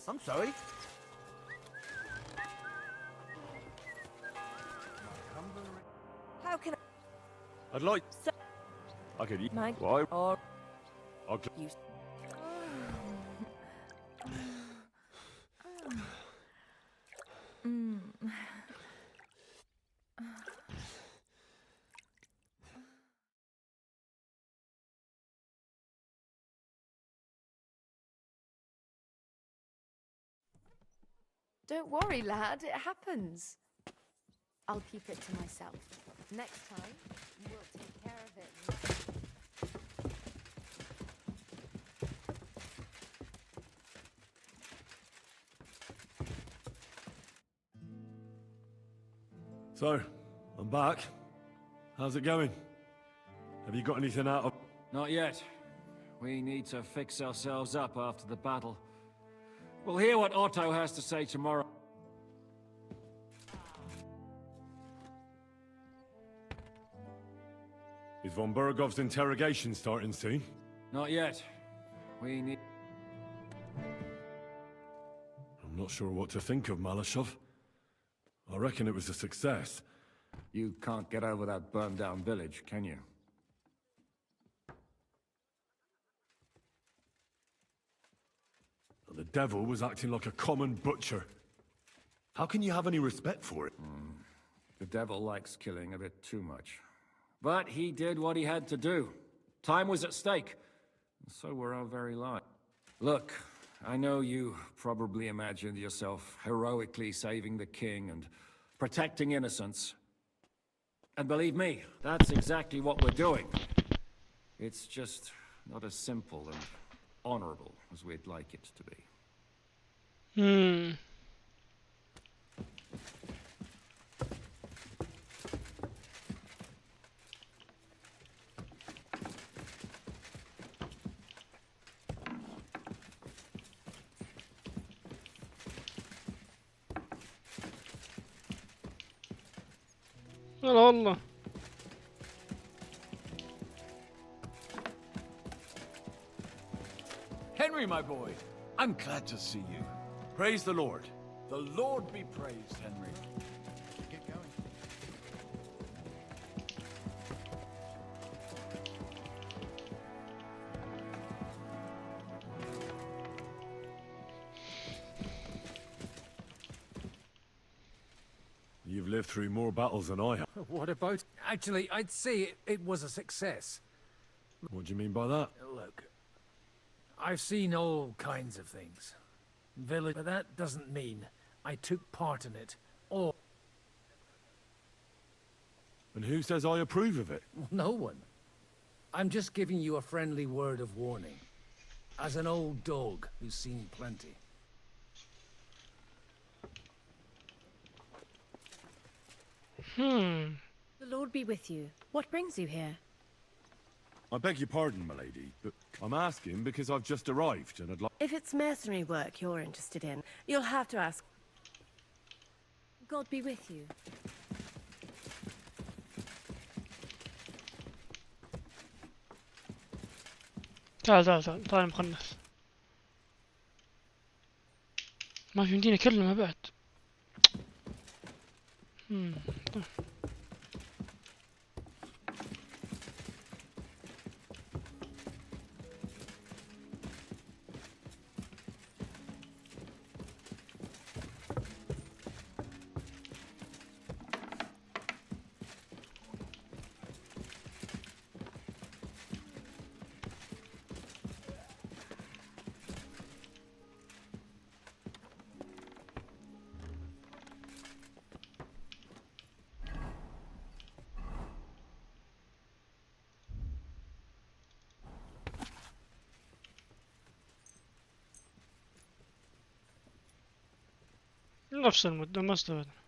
I'm sorry. How can I'd like... So I could eat... my Why? or I'll... you? Don't worry, lad. It happens. I'll keep it to myself. Next time, we'll take care of it. So, I'm back. How's it going? Have you got anything out of... Not yet. We need to fix ourselves up after the battle. We'll hear what Otto has to say tomorrow. Is von Bergov's interrogation starting soon? Not yet. We need... I'm not sure what to think of Malashov. I reckon it was a success. You can't get over that burned-down village, can you? The devil was acting like a common butcher. How can you have any respect for it? The devil likes killing a bit too much. But he did what he had to do. Time was at stake. And so were our very lives. Look, I know you probably imagined yourself heroically saving the king and protecting innocents. And believe me, that's exactly what we're doing. It's just not as simple and honorable as we'd like it to be. يلا والله. Henry, my boy, I'm glad to see you. Praise the Lord. The Lord be praised, Henry. Get going. You've lived through more battles than I have. What about? Actually, I'd say it was a success. What do you mean by that? Look, I've seen all kinds of things. Village, but that doesn't mean I took part in it. Or And who says I approve of it? no one. I'm just giving you a friendly word of warning. As an old dog who's seen plenty. The Lord be with you. What brings you here? I beg your pardon, milady, but I'm asking because I've just arrived and I'd like... If it's mercenary work you're interested in, you'll have to ask. God be with you. تعال تعال تعال تعال مخنث. ما في يمديني اكلمه بعد. نفس المدة ما استفدنا.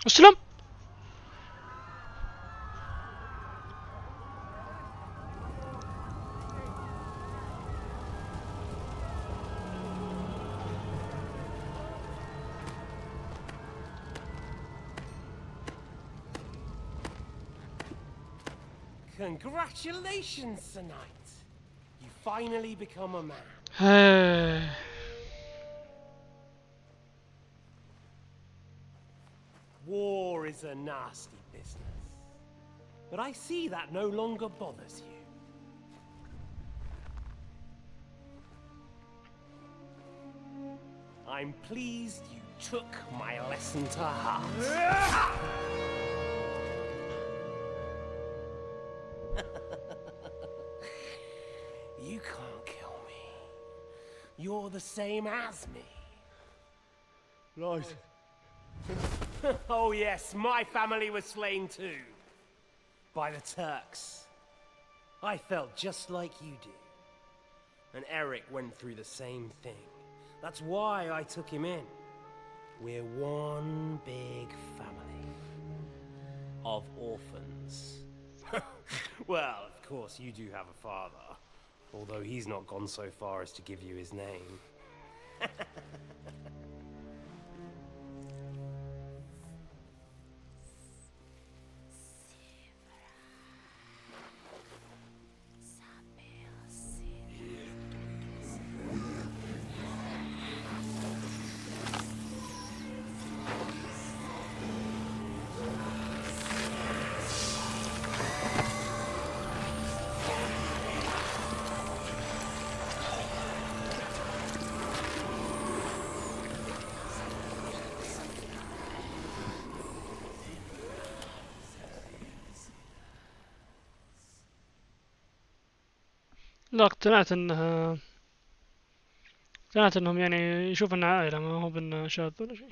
اسلم. Congratulations, Sir Knight. You finally become a man. War is a nasty business. But I see that no longer bothers you. I'm pleased you took my lesson to heart. You can't kill me. You're the same as me. Right. Oh yes, my family was slain too. By the Turks. I felt just like you do. And Eric went through the same thing. That's why I took him in. We're one big family. Of orphans. Well, of course you do have a father. Although he's not gone so far as to give you his name. لا اقتنعت انهم يعني يشوف انها عائلة، ما هو بانه شاذ ولا شيء.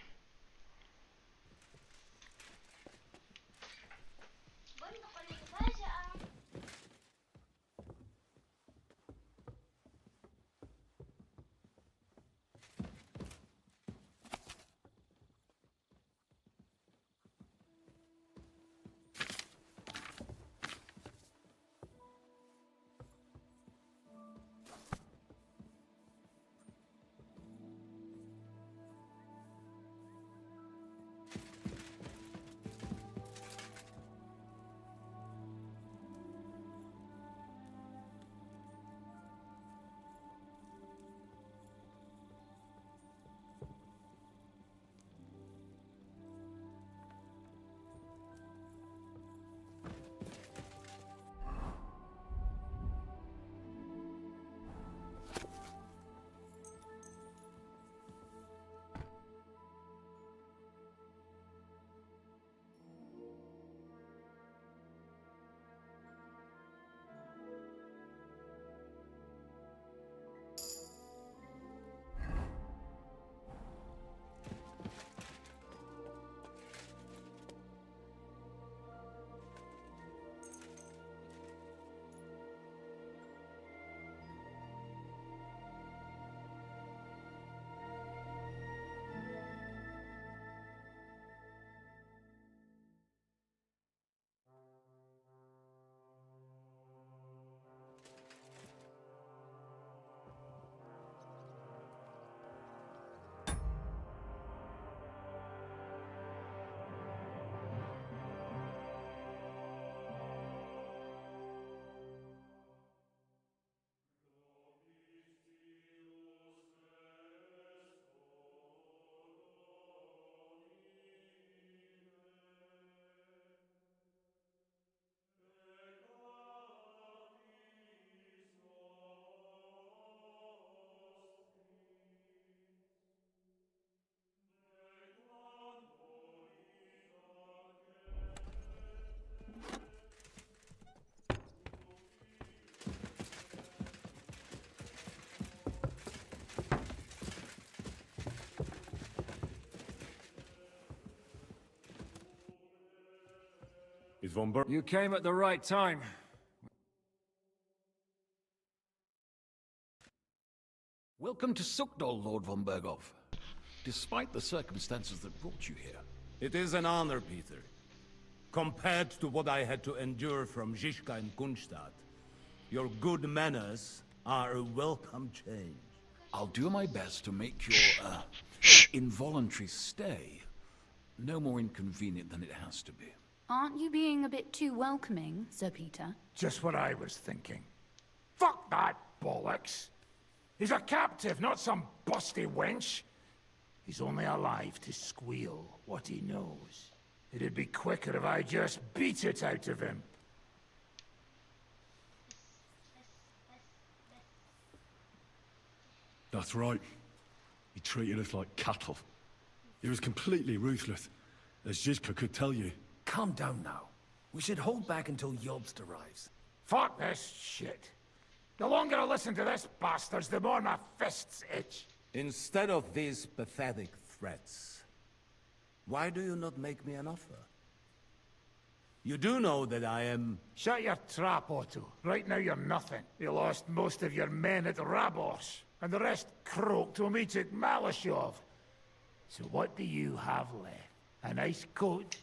Is Von Ber... You came at the right time. Welcome to Sukdol, Lord von Berghoff. Despite the circumstances that brought you here, It is an honor, Peter. Compared to what I had to endure from Zizka and Kunstadt, your good manners are a welcome change. I'll do my best to make your, involuntary stay no more inconvenient than it has to be. Aren't you being a bit too welcoming, Sir Peter? Just what I was thinking. Fuck that bollocks! He's a captive, not some busty wench. He's only alive to squeal what he knows. It'd be quicker if I just beat it out of him. That's right. He treated us like cattle. He was completely ruthless, as Zizka could tell you. Calm down now. We should hold back until Jobst arrives. Fuck this shit. The longer I listen to this bastards, the more my fists itch. Instead of these pathetic threats, why do you not make me an offer? You do know that I am... Shut your trap, Otto. Right now you're nothing. You lost most of your men at Rabos, and the rest croaked when we took Malashov. So what do you have left? A nice coat?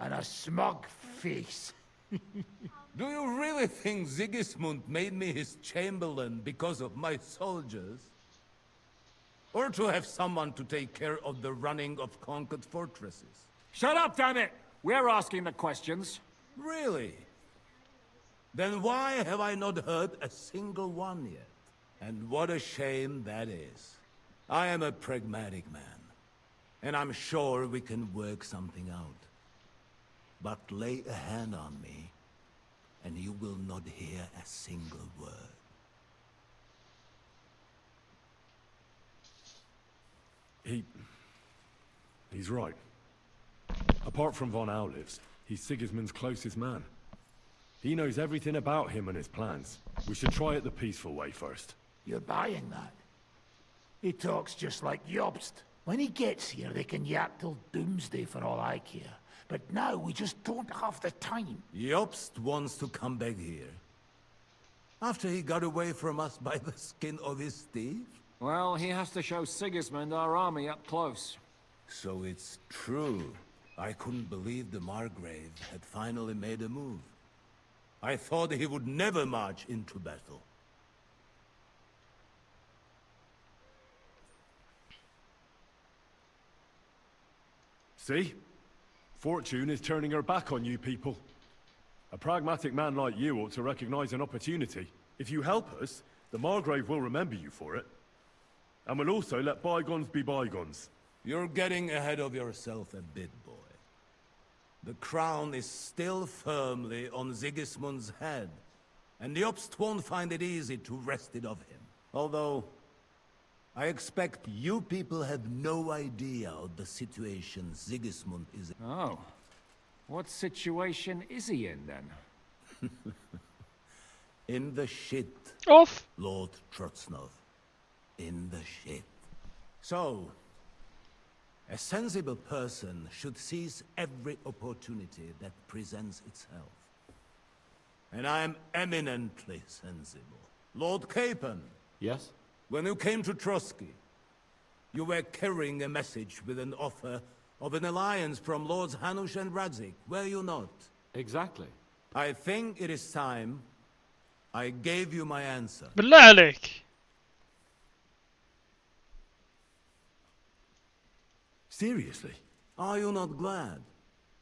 And a smug face? Do you really think Sigismund made me his chamberlain because of my soldiers? Or to have someone to take care of the running of conquered fortresses? Shut up, damn it! We're asking the questions. Really? Then why have I not heard a single one yet? And what a shame that is. I am a pragmatic man, and I'm sure we can work something out. But lay a hand on me, and you will not hear a single word. He's right. Apart from von Outlives, he's Sigismund's closest man. He knows everything about him and his plans. We should try it the peaceful way first. You're buying that? He talks just like Jobst. When he gets here, they can yap till doomsday for all I care. But now we just don't have the time. Jobst wants to come back here. After he got away from us by the skin of his teeth? Well, he has to show Sigismund our army up close. So it's true. I couldn't believe the Margrave had finally made a move. I thought he would never march into battle. See? Fortune is turning her back on you people. A pragmatic man like you ought to recognize an opportunity. If you help us, the Margrave will remember you for it. And will also let bygones be bygones. You're getting ahead of yourself a bit, boy. The crown is still firmly on Sigismund's head, and Jobst won't find it easy to wrest it of him. Although, I expect you people have no idea of the situation Sigismund is in. Oh. What situation is he in, then? In the shit, Off. Lord Trotznov. In the shit. So, a sensible person should seize every opportunity that presents itself. And I am eminently sensible. Lord Capon. Yes? When you came to Trotsky, you were carrying a message with an offer of an alliance from Lords Hanush and Radzik, were you not? Exactly. I think it is time I gave you my answer. بالله عليك. Seriously? Are you not glad?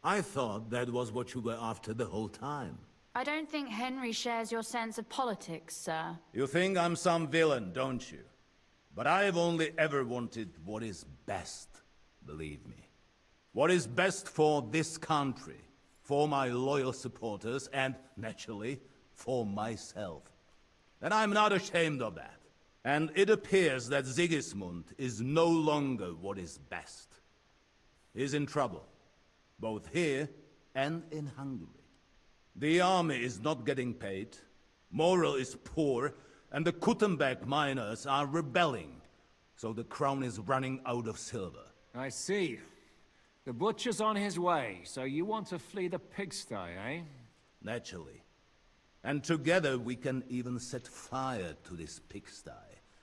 I thought that was what you were after the whole time. I don't think Henry shares your sense of politics, sir. You think I'm some villain, don't you? But I've only ever wanted what is best, believe me. What is best for this country, for my loyal supporters, and, naturally, for myself. And I'm not ashamed of that. And it appears that Sigismund is no longer what is best. He's in trouble, both here and in Hungary. The army is not getting paid, morale is poor, and the Kuttenberg miners are rebelling, so the crown is running out of silver. I see. The butcher's on his way, so you want to flee the pigsty, eh? Naturally. And together we can even set fire to this pigsty,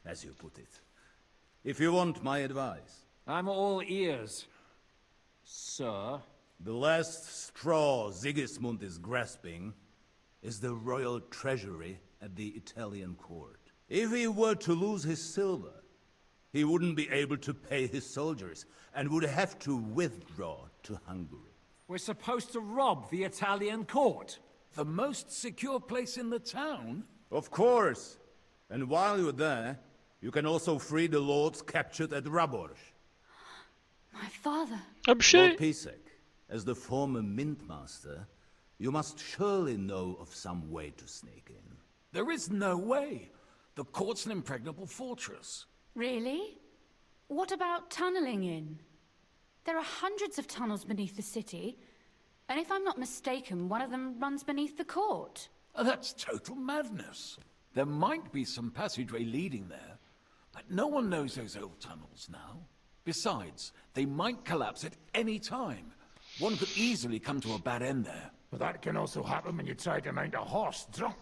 as you put it. If you want my advice. I'm all ears. So sir. The last straw Sigismund is grasping is the royal treasury at the Italian court. If he were to lose his silver, he wouldn't be able to pay his soldiers and would have to withdraw to Hungary. We're supposed to rob the Italian court. The most secure place in the town? Of course. And while you're there, you can also free the lords captured at Raborz. My father. Lord بشيء. Pisek, as the former mintmaster, you must surely know of some way to sneak in. There is no way. The court's an impregnable fortress. Really? What about tunneling in? There are hundreds of tunnels beneath the city, and if I'm not mistaken, one of them runs beneath the court. That's total madness. There might be some passageway leading there, but no one knows those old tunnels now. Besides, they might collapse at any time. One could easily come to a bad end there. But that can also happen when you try to mount a horse drunk.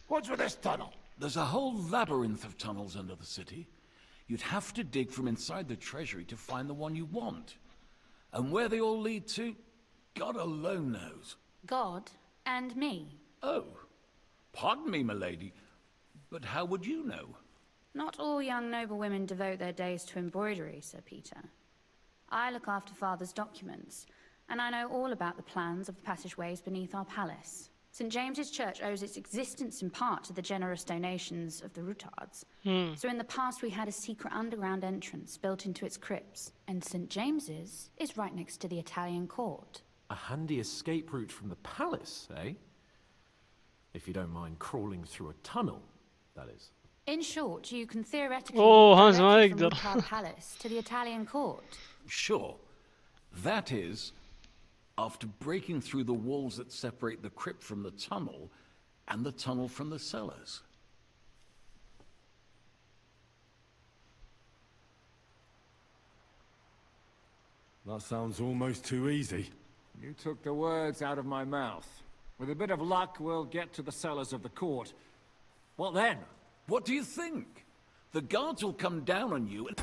What's with this tunnel? There's a whole labyrinth of tunnels under the city. You'd have to dig from inside the treasury to find the one you want. And where they all lead to, God alone knows. God and me. Oh, pardon me, milady, but how would you know? Not all young noble women devote their days to embroidery, Sir Peter. I look after Father's documents, and I know all about the plans of the passageways beneath our palace. St. James's Church owes its existence in part to the generous donations of the Routards. So in the past we had a secret underground entrance built into its crypts, and St. James's is right next to the Italian court. A handy escape route from the palace, eh? If you don't mind crawling through a tunnel, that is. In short, you can theoretically Oh, walk Hans, directly ما from يقدر. Routard Palace to the Italian court. Sure. That is, after breaking through the walls that separate the crypt from the tunnel, and the tunnel from the cellars. That sounds almost too easy. You took the words out of my mouth. With a bit of luck, we'll get to the cellars of the court. What then? What do you think? The guards will come down on you and...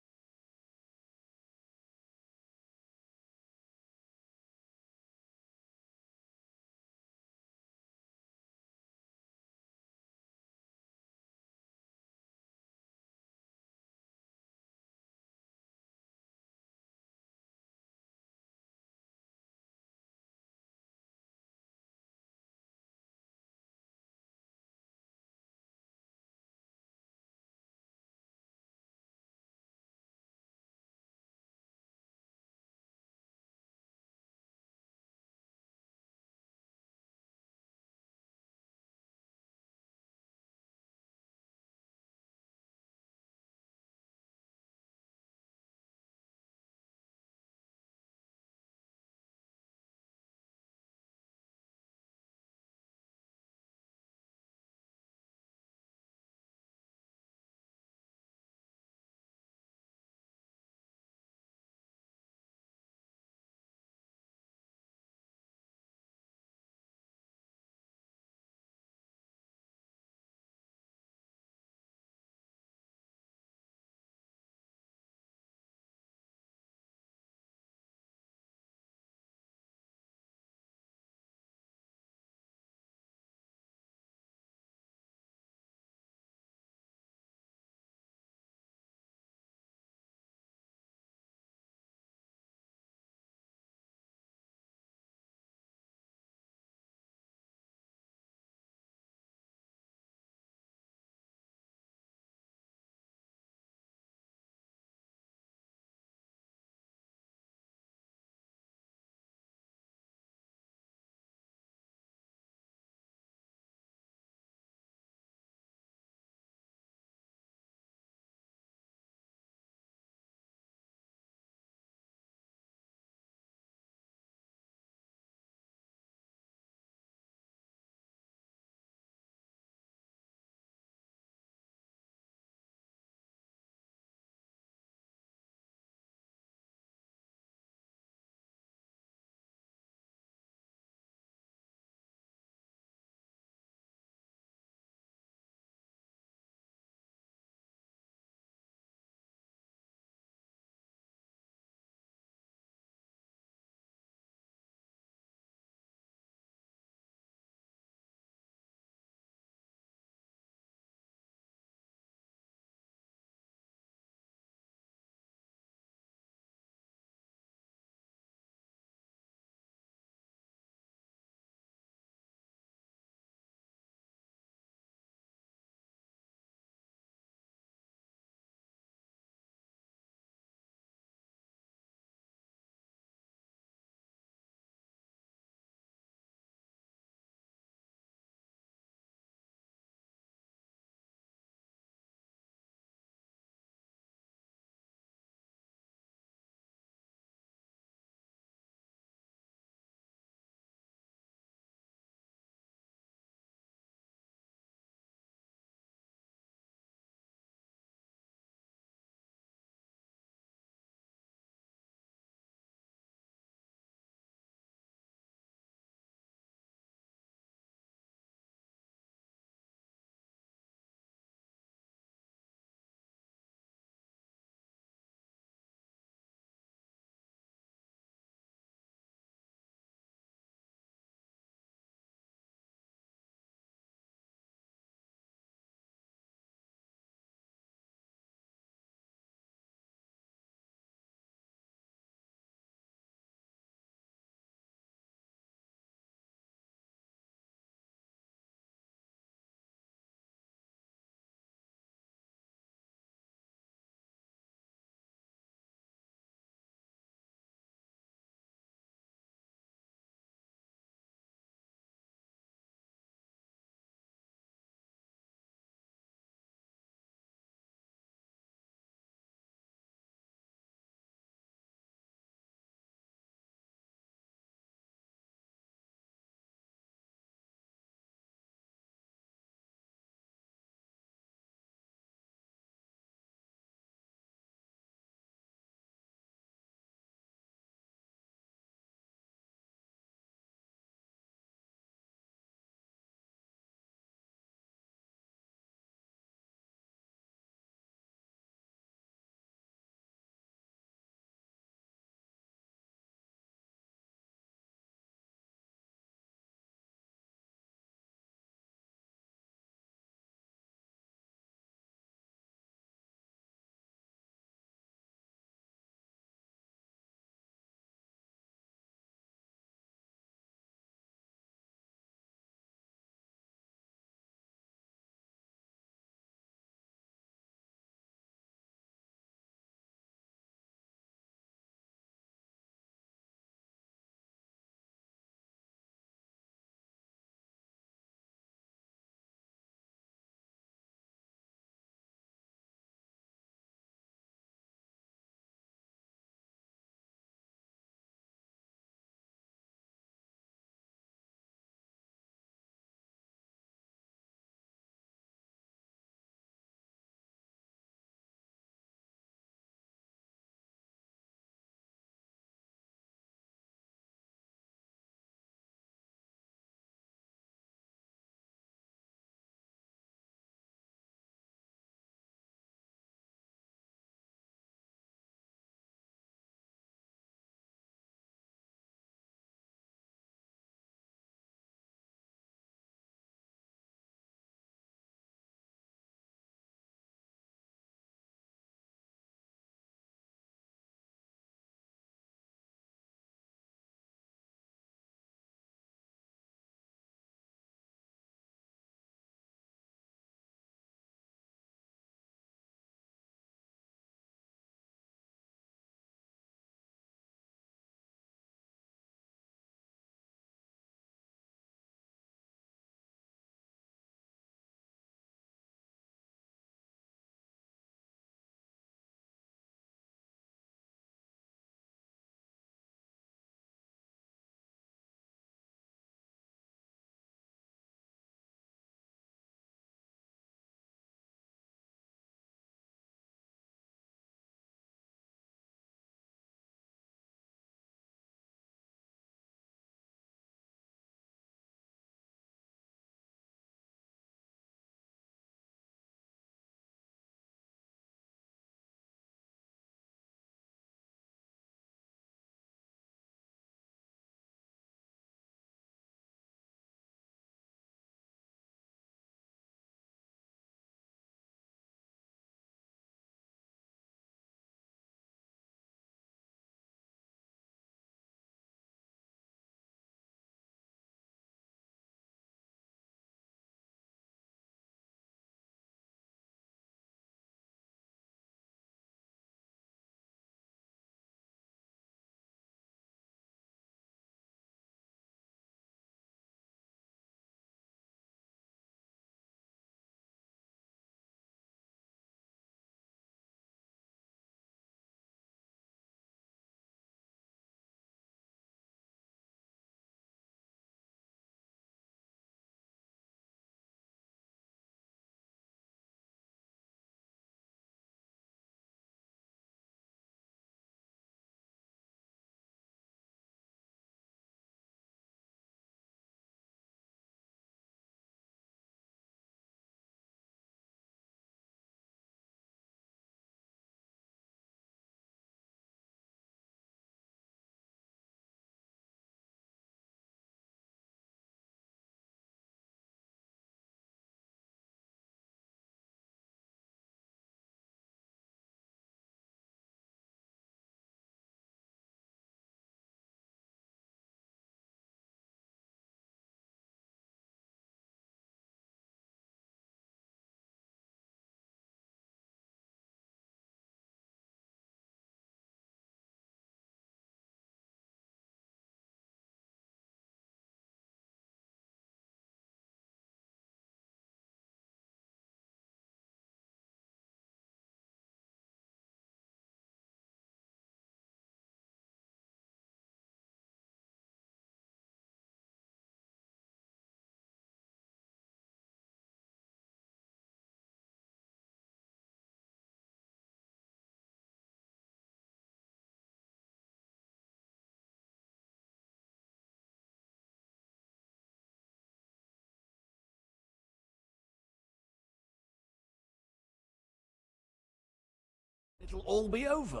it'll all be over.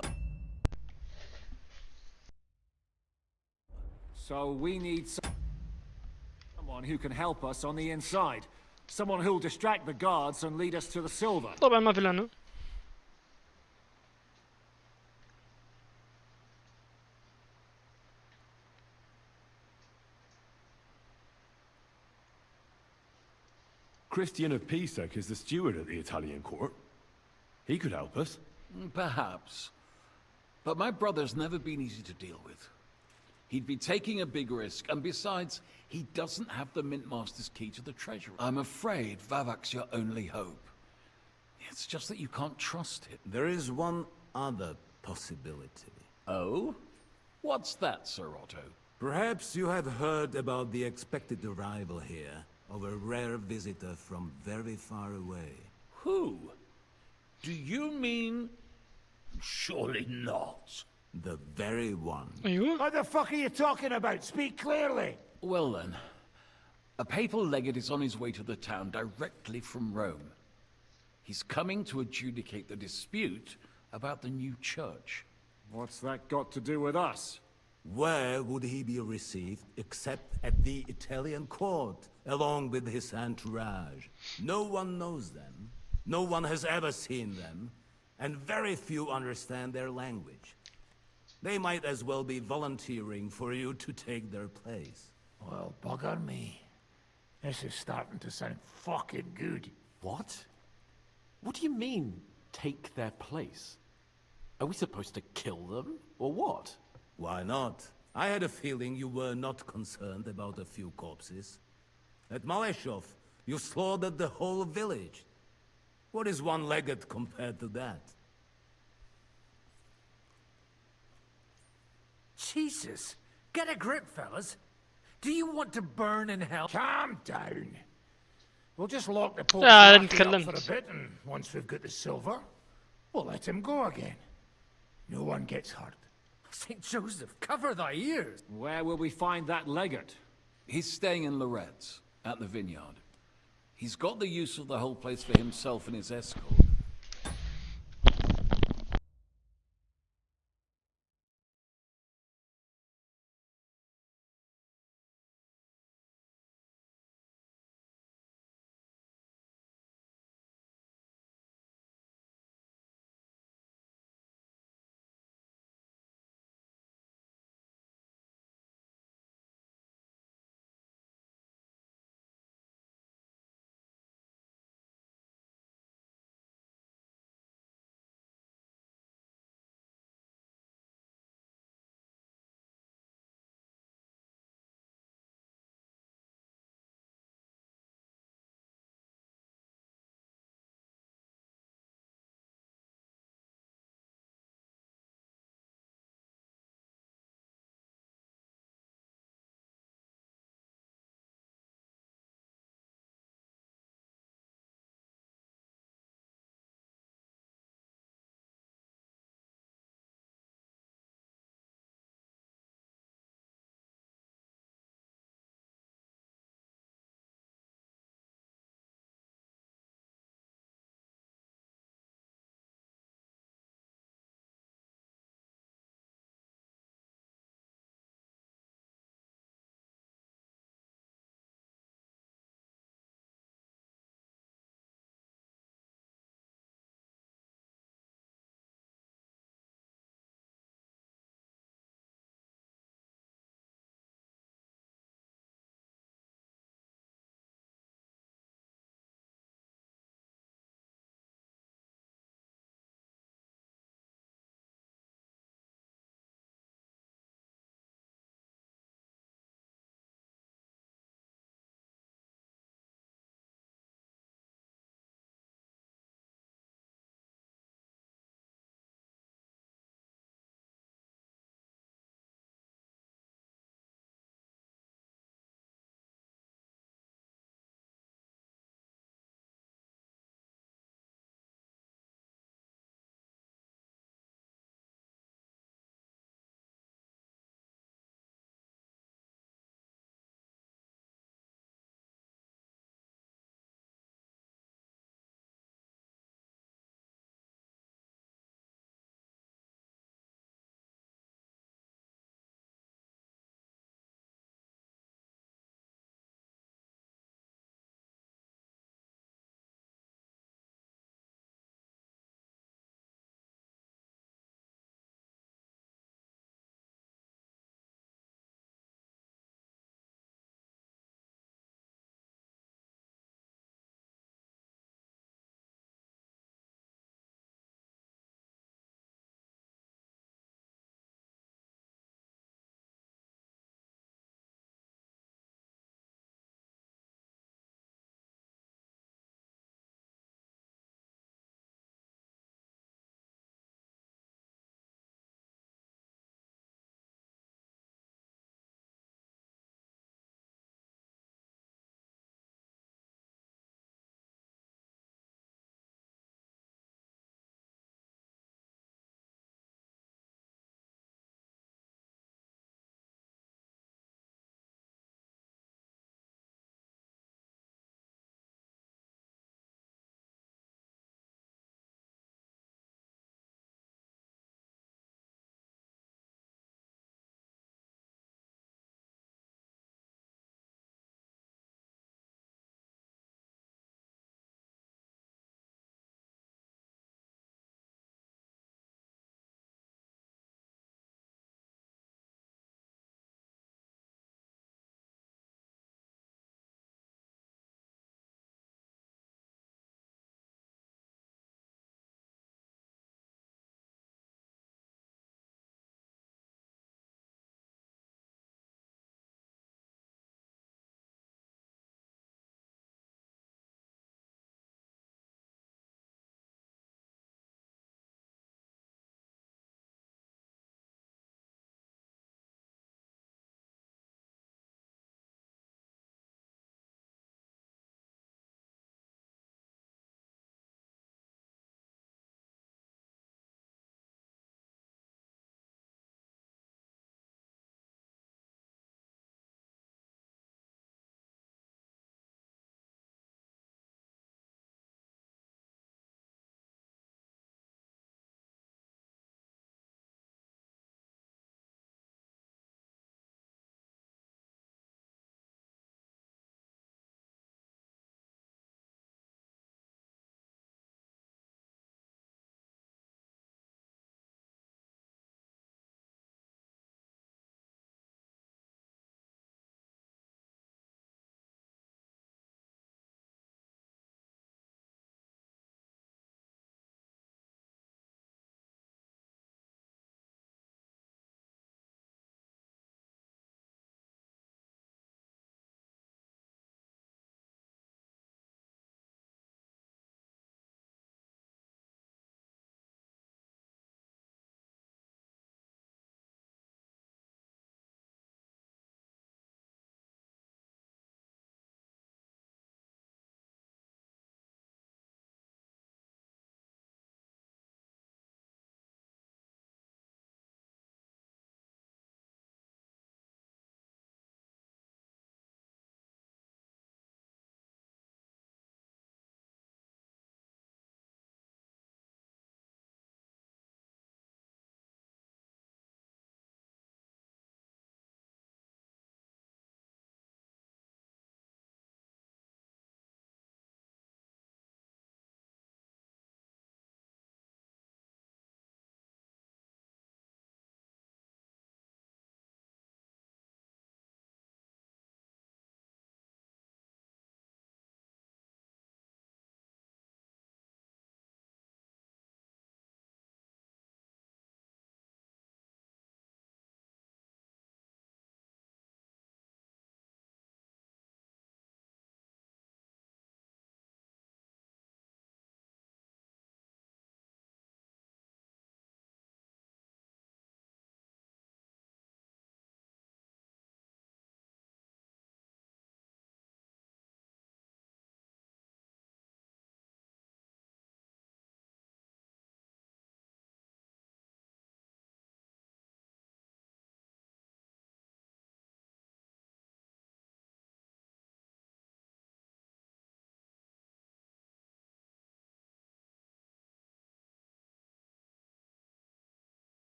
So we need someone who can help us on the inside. Someone who'll distract the guards and lead us to the silver. طبعا ما في لانه. Christian of Pisek is the steward at the Italian court. He could help us. Perhaps. But my brother's never been easy to deal with. He'd be taking a big risk, and besides, he doesn't have the Mint Master's key to the treasury. I'm afraid Vavak's your only hope. It's just that you can't trust him. There is one other possibility. Oh? What's that, Sir Otto? Perhaps you have heard about the expected arrival here of a rare visitor from very far away. Who? Do you mean... Surely not. The very one. ايوه. What the fuck are you talking about? Speak clearly. Well then, a papal legate is on his way to the town directly from Rome. He's coming to adjudicate the dispute about the new church. What's that got to do with us? Where would he be received except at the Italian court, along with his entourage? No one knows them, no one has ever seen them, and very few understand their language. They might as well be volunteering for you to take their place. Well, bugger me. This is starting to sound fucking good. What? What do you mean, take their place? Are we supposed to kill them, or what? Why not? I had a feeling you were not concerned about a few corpses. At Malashov, you slaughtered the whole village. What is one legate compared to that? Jesus! Get a grip, fellas. Do you want to burn in hell? Calm down. We'll just lock the Pope Ah, up نتكلمت. for a bit, and once we've got the silver, we'll let him go again. No one gets hurt. St. Joseph, cover thy ears! Where will we find that legate? He's staying in Loretz, at the vineyard. He's got the use of the whole place for himself and his escort.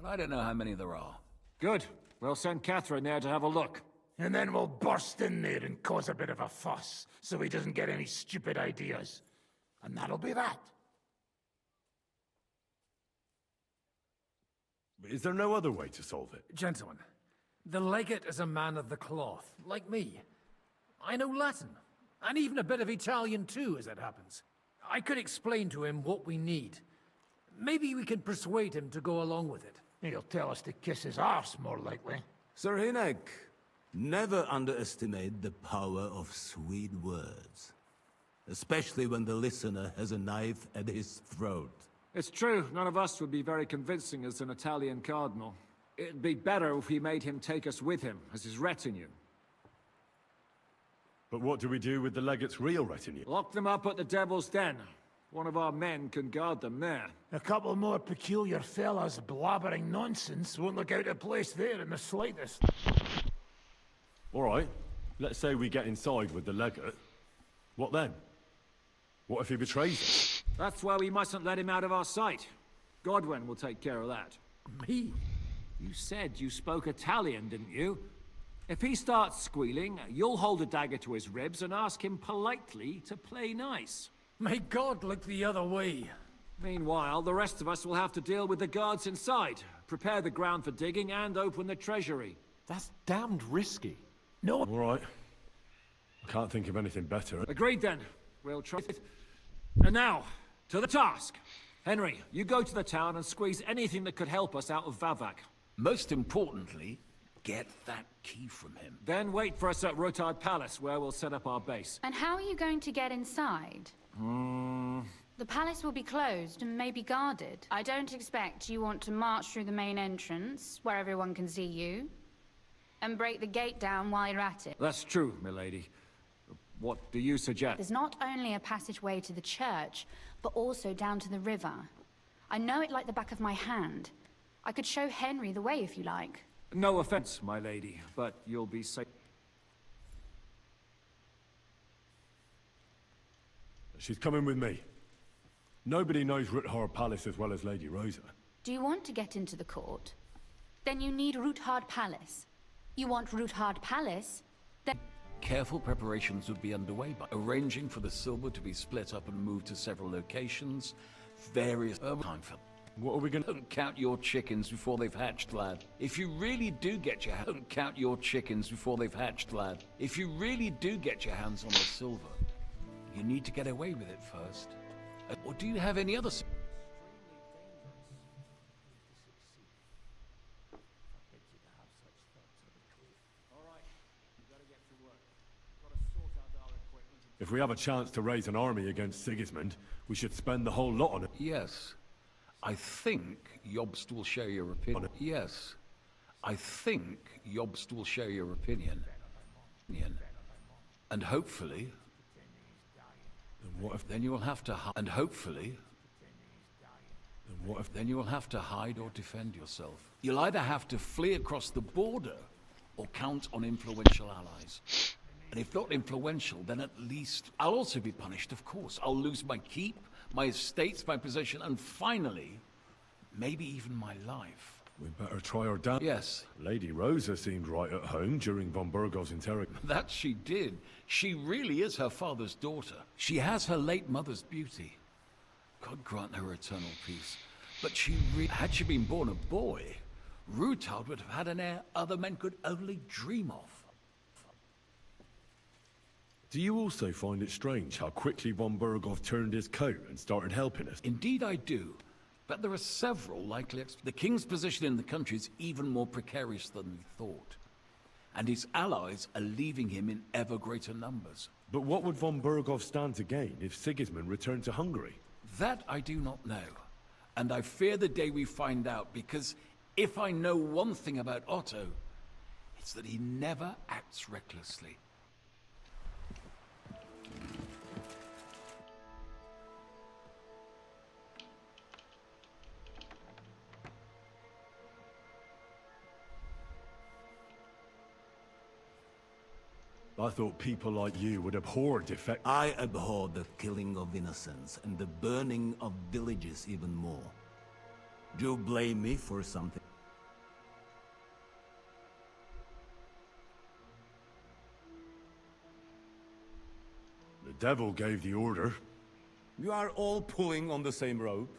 but I don't know how many there are. Good. We'll send Catherine there to have a look. And then we'll burst in there and cause a bit of a fuss, so he doesn't get any stupid ideas. And that'll be that. Is there no other way to solve it? Gentlemen, the legate is a man of the cloth, like me. I know Latin, and even a bit of Italian too, as it happens. I could explain to him what we need. Maybe we can persuade him to go along with it. He'll tell us to kiss his arse, more likely. Sir Hinek, never underestimate the power of sweet words. Especially when the listener has a knife at his throat. It's true, none of us would be very convincing as an Italian cardinal. It'd be better if we made him take us with him, as his retinue. But what do we do with the legate's real retinue? Lock them up at the Devil's Den. One of our men can guard them there. A couple more peculiar fellas blabbering nonsense won't look out of place there in the slightest. All right, let's say we get inside with the legate. What then? What if he betrays us? That's why we mustn't let him out of our sight. Godwin will take care of that. Me? You said you spoke Italian, didn't you? If he starts squealing, you'll hold a dagger to his ribs and ask him politely to play nice. May God look the other way. Meanwhile, the rest of us will have to deal with the guards inside, prepare the ground for digging, and open the treasury. That's damned risky. No. All right. I can't think of anything better. Agreed then. We'll try it. And now, to the task. Henry, you go to the town and squeeze anything that could help us out of Vavak. Most importantly, get that key from him. Then wait for us at Rotard Palace, where we'll set up our base. And how are you going to get inside? The palace will be closed and maybe guarded. I don't expect you want to march through the main entrance, where everyone can see you, and break the gate down while you're at it. That's true, milady. What do you suggest? There's not only a passageway to the church, but also down to the river. I know it like the back of my hand. I could show Henry the way if you like. No offense, my lady, but you'll be safe. She's coming with me. Nobody knows Rutgard Palace as well as Lady Rosa. Do you want to get into the court? Then you need Rutgard Palace. You want Rutgard Palace? Then... Careful preparations would be underway by arranging for the silver to be split up and moved to several locations, various time for... What are we gonna... Don't count your chickens before they've hatched, lad. If you really do get your... Don't count your chickens before they've hatched, lad. If you really do get your hands on the silver, you need to get away with it first. Or do you have any other... If we have a chance to raise an army against Sigismund, we should spend the whole lot on it. Yes. I think Jobst will share your opinion. Yes. I think Jobst will share your opinion. And hopefully... And what if... Then you will have to... And hopefully... And what if... Then you will have to hide or defend yourself. You'll either have to flee across the border or count on influential allies. And if not influential, then at least... I'll also be punished, of course. I'll lose my keep, my estates, my possession, and finally, maybe even my life. We better try her down. Yes. Lady Rosa seemed right at home during von Burgov's interrogation. That she did. She really is her father's daughter. She has her late mother's beauty. God grant her eternal peace. But had she been born a boy, Rutard would have had an heir other men could only dream of. Do you also find it strange how quickly von Burgov turned his coat and started helping us? Indeed I do. But there are several likely The king's position in the country is even more precarious than we thought. And his allies are leaving him in ever greater numbers. But what would von Burgov stand to gain if Sigismund returned to Hungary? That I do not know. And I fear the day we find out, because if I know one thing about Otto, it's that he never acts recklessly. I thought people like you would abhor defect. I abhor the killing of innocents and the burning of villages even more. Do you blame me for something? devil gave the order. You are all pulling on the same rope.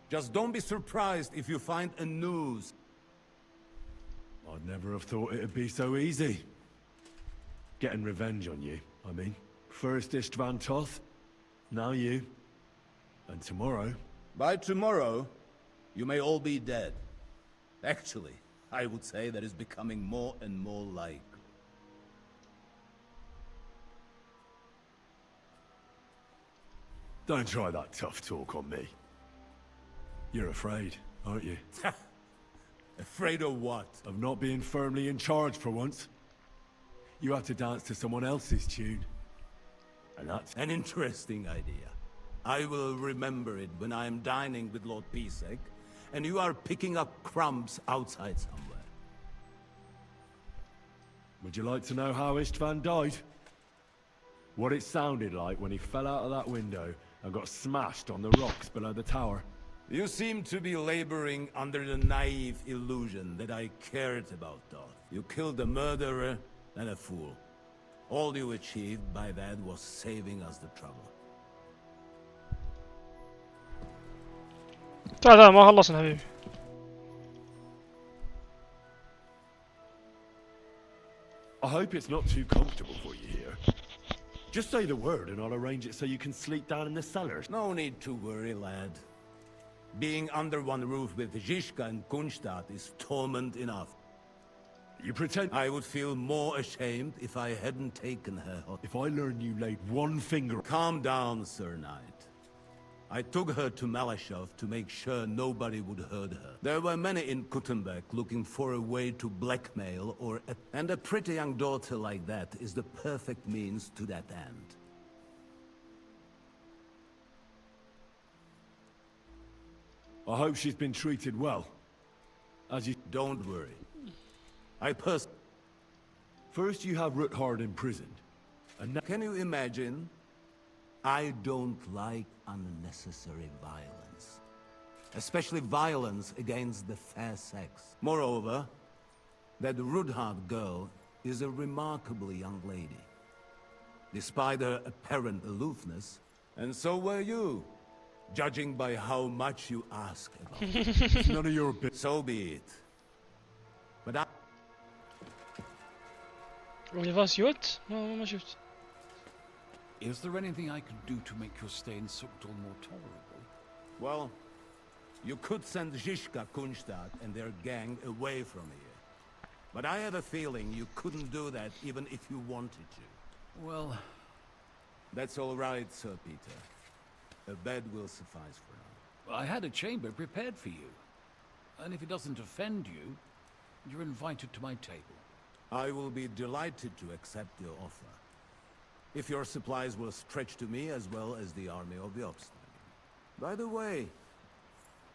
Just don't be surprised if you find a noose. I'd never have thought it'd be so easy. Getting revenge on you, I mean. First Istvan Toth, now you. And tomorrow... By tomorrow, you may all be dead. Actually, I would say that is becoming more and more likely. Don't try that tough talk on me. You're afraid, aren't you? Afraid of what? Of not being firmly in charge for once. You have to dance to someone else's tune. And that's an interesting idea. I will remember it when I am dining with Lord Pisek, and you are picking up crumbs outside somewhere. Would you like to know how Istvan died? What it sounded like when he fell out of that window and got smashed on the rocks below the tower? You seem to be laboring under the naive illusion that I cared about Toth. You killed a murderer and a fool. All you achieved by that was saving us the trouble. تعال ما خلصنا حبيبي. I hope it's not too comfortable for you here. Just say the word and I'll arrange it so you can sleep down in the cellars. No need to worry, lad. Being under one roof with Zizka and Kunstadt is torment enough. You pretend... I would feel more ashamed if I hadn't taken her. If I learn you laid one finger... Calm down, Sir Knight. I took her to Malashov to make sure nobody would hurt her. There were many in Kuttenberg looking for a way to blackmail or... And a pretty young daughter like that is the perfect means to that end. I hope she's been treated well. As you... Don't worry. First you have Ruthard imprisoned. And now... Can you imagine? I don't like unnecessary violence. Especially violence against the fair sex. Moreover, that Ruthard girl is a remarkably young lady. Despite her apparent aloofness, and so were you. Judging by how much you ask about it. It's none of your business. So be it. But I... Was يوت؟ ما شفت. Is there anything I can do to make your stay in Sukdal more tolerable? Well, you could send Zizka, Kunstadt and their gang away from here. But I have a feeling you couldn't do that even if you wanted to. Well... That's all right, Sir Peter. A bed will suffice for now. I had a chamber prepared for you. And if it doesn't offend you, you're invited to my table. I will be delighted to accept your offer. If your supplies will stretch to me as well as the army of the Obstinate. By the way,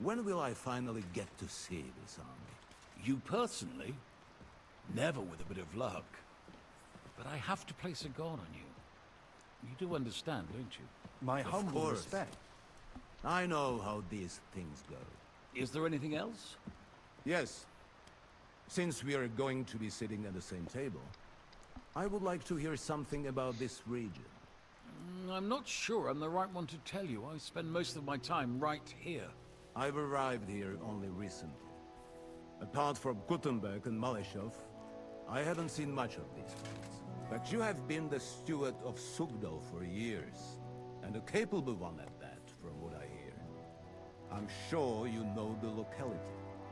when will I finally get to see this army? You personally? Never with a bit of luck. But I have to place a guard on you. You do understand, don't you? My humble respect. I know how these things go. Is there anything else? Yes. Since we are going to be sitting at the same table, I would like to hear something about this region. I'm not sure I'm the right one to tell you. I spend most of my time right here. I've arrived here only recently. Apart from Kuttenberg and Malashov, I haven't seen much of these places. But you have been the steward of Sugdal for years, and a capable one at that, from what I hear. I'm sure you know the locality.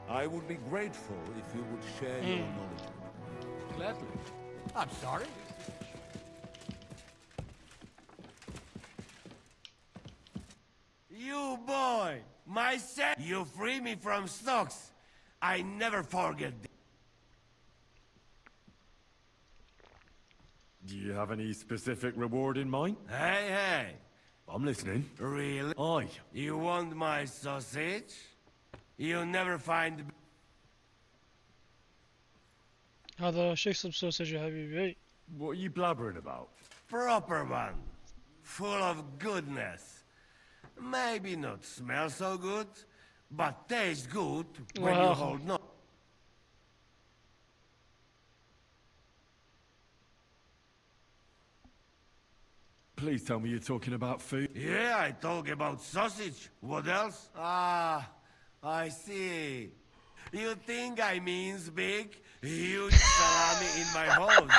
I would be grateful if you would share your knowledge with me. Gladly. I'm sorry. You boy! My son! You free me from stocks! I never forget. Do you have any specific reward in mind? Hey, hey! I'm listening. Really? Aye. You want my sausage? You'll never find... هذا شو يكسب سوسج يا حبيبي. What are you blabbering about? Proper one. Full of goodness. Maybe not smell so good, but taste good when you hold no... Please. Please tell me you're talking about food. Yeah, I talk about sausage. What else? Ah, I see. You think I means big, huge salami in my house,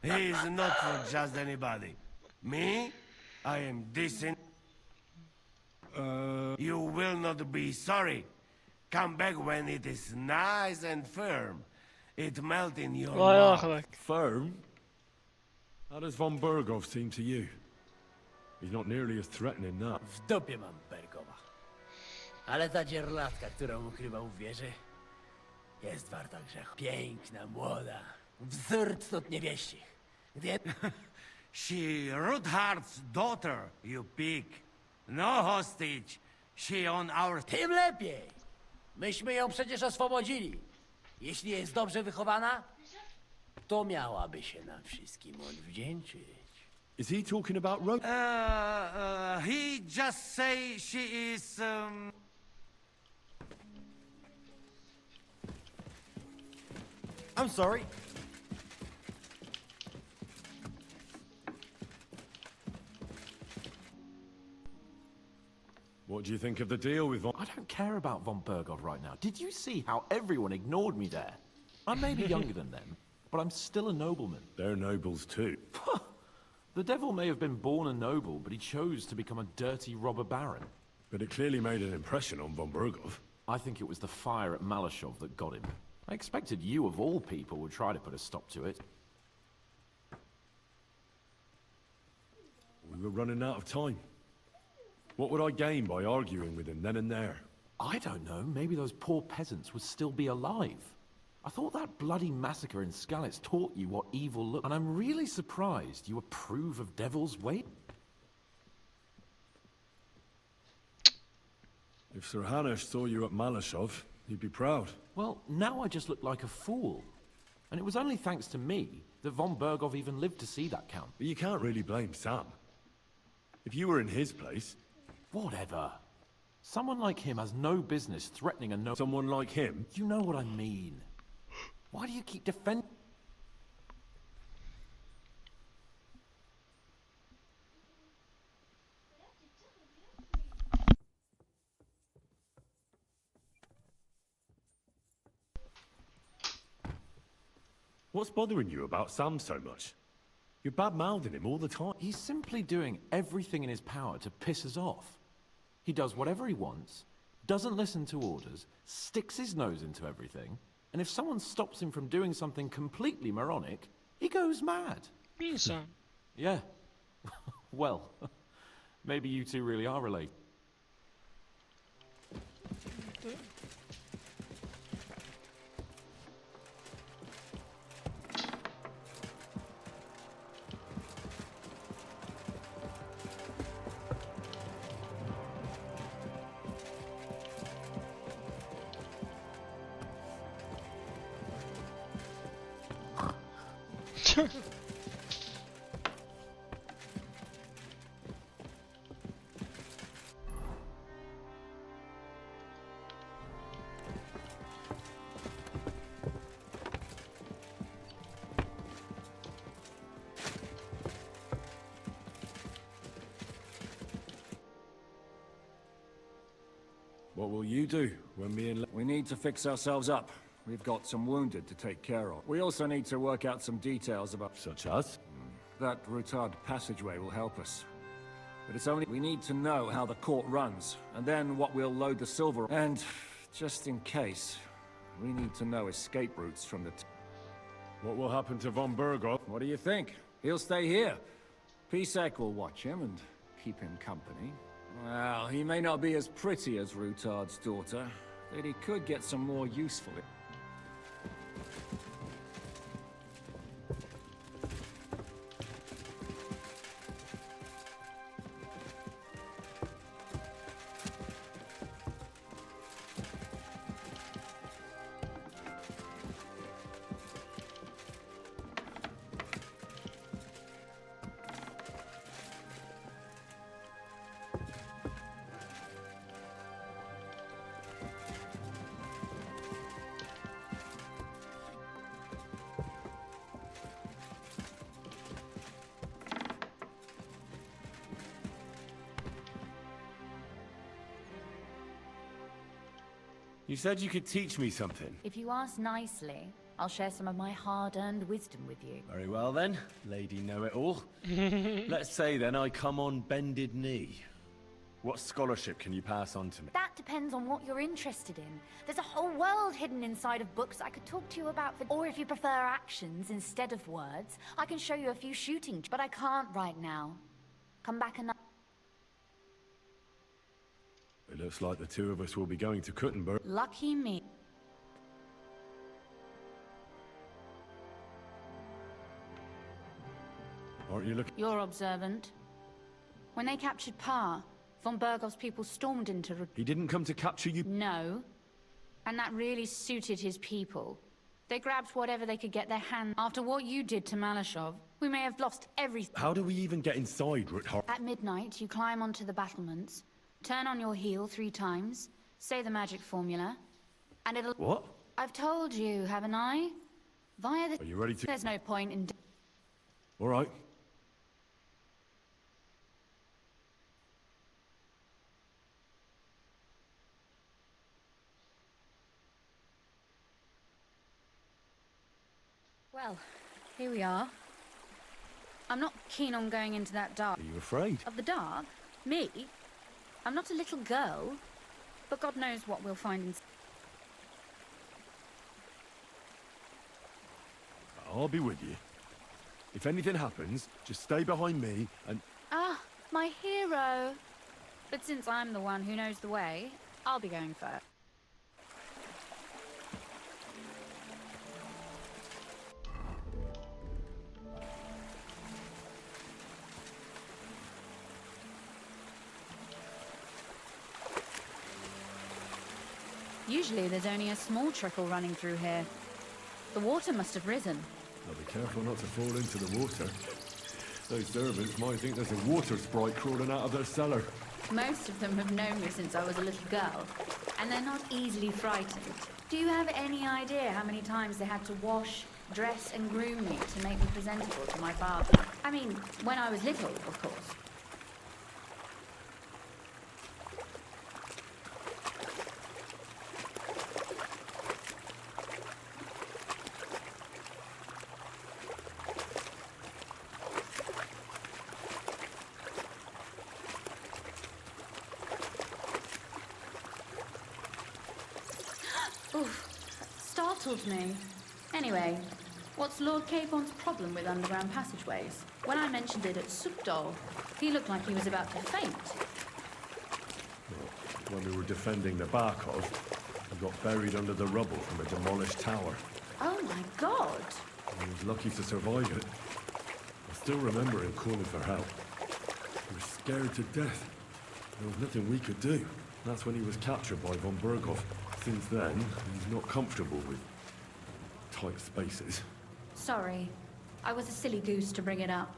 eh? He's not for just anybody. Me? I am decent. You will not be sorry. Come back when it is nice and firm. It melt in your Vay mouth. arkadaş. Firm? How does von Burgov seem to you? He's not nearly as threatening now. W dupie mam Bergowa. Ale ta dzierlatka, którą ukrywał w wieży, jest warta grzechu. Piękna, młoda, wzór cnót niewieścich. Gdy... She Ruthard's daughter, you pig. No hostage. She on our... Tym lepiej! Myśmy ją przecież oswobodzili. Jeśli jest dobrze wychowana, to miałaby się nam wszystkim odwdzięczyć. Is he talking about he just say she is, I'm sorry. What do you think of the deal with von... I don't care about von Burgov right now. Did you see how everyone ignored me there? I may be younger than them, but I'm still a nobleman. They're nobles too. The devil may have been born a noble, but he chose to become a dirty robber baron. But it clearly made an impression on von Burgov. I think it was the fire at Malashov that got him. I expected you, of all people, would try to put a stop to it. We were running out of time. What would I gain by arguing with him then and there? I don't know. Maybe those poor peasants would still be alive. I thought that bloody massacre in Skalitz taught you what evil looked, and I'm really surprised you approve of Devil's Weight. If Sir Hanush saw you at Malashov, he'd be proud. Well, now I just look like a fool. And it was only thanks to me that von Burgov even lived to see that count. But you can't really blame Sam. If you were in his place... Whatever. Someone like him has no business threatening a no... Someone like him? You know what I mean. Why do you keep defending... What's bothering you about Sam so much? You're bad-mouthing him all the time. He's simply doing everything in his power to piss us off. He does whatever he wants, doesn't listen to orders, sticks his nose into everything, and if someone stops him from doing something completely moronic, he goes mad. İnsan. Yeah. Well, maybe you two really are related. What will you do when me and... We need to fix ourselves up. We've got some wounded to take care of. We also need to work out some details about... Such as? That Rutard passageway will help us. But it's only... We need to know how the court runs, and then what we'll load the silver... And, just in case, we need to know escape routes from the... What will happen to von Burgov? What do you think? He'll stay here. Pisek will watch him and keep him company. Well, he may not be as pretty as Rutard's daughter, but he could get some more useful... You said you could teach me something. If you ask nicely, I'll share some of my hard-earned wisdom with you. Very well then, Lady Know-It-All. Let's say then I come on bended knee. What scholarship can you pass on to me? That depends on what you're interested in. There's a whole world hidden inside of books I could talk to you about. Or if you prefer actions instead of words, I can show you a few shooting, but I can't right now. Come back another... It looks like the two of us will be going to Kuttenberg. Lucky me. Aren't you looking? You're observant. When they captured Pa, von Bergov's people stormed into... He didn't come to capture you? No. And that really suited his people. They grabbed whatever they could get their hand... After what you did to Malashov, we may have lost everything. How do we even get inside, Ruthar? At midnight, you climb onto the battlements, turn on your heel 3 times, say the magic formula, and it'll... What? I've told you, haven't I? Via the... Are you ready to... There's no point in... All right. Well, here we are. I'm not keen on going into that dark... Are you afraid? Of the dark? Me? I'm not a little girl, but God knows what we'll find in... I'll be with you. If anything happens, just stay behind me and... Ah, my hero! But since I'm the one who knows the way, I'll be going first. Usually there's only a small trickle running through here. The water must have risen. Now be careful not to fall into the water. Those servants might think there's a water sprite crawling out of their cellar. Most of them have known me since I was a little girl, and they're not easily frightened. Do you have any idea how many times they had to wash, dress and groom me to make me presentable to my father? I mean, when I was little, of course. Startled me. Anyway, what's Lord Capon's problem with underground passageways? When I mentioned it at Sukdol, he looked like he was about to faint. Well, when we were defending the Barkov, we got buried under the rubble from a demolished tower. Oh my god! I was lucky to survive it. I still remember him calling for help. He was scared to death. There was nothing we could do. That's when he was captured by von Berghoff. Since then, he's not comfortable with tight spaces. Sorry. I was a silly goose to bring it up.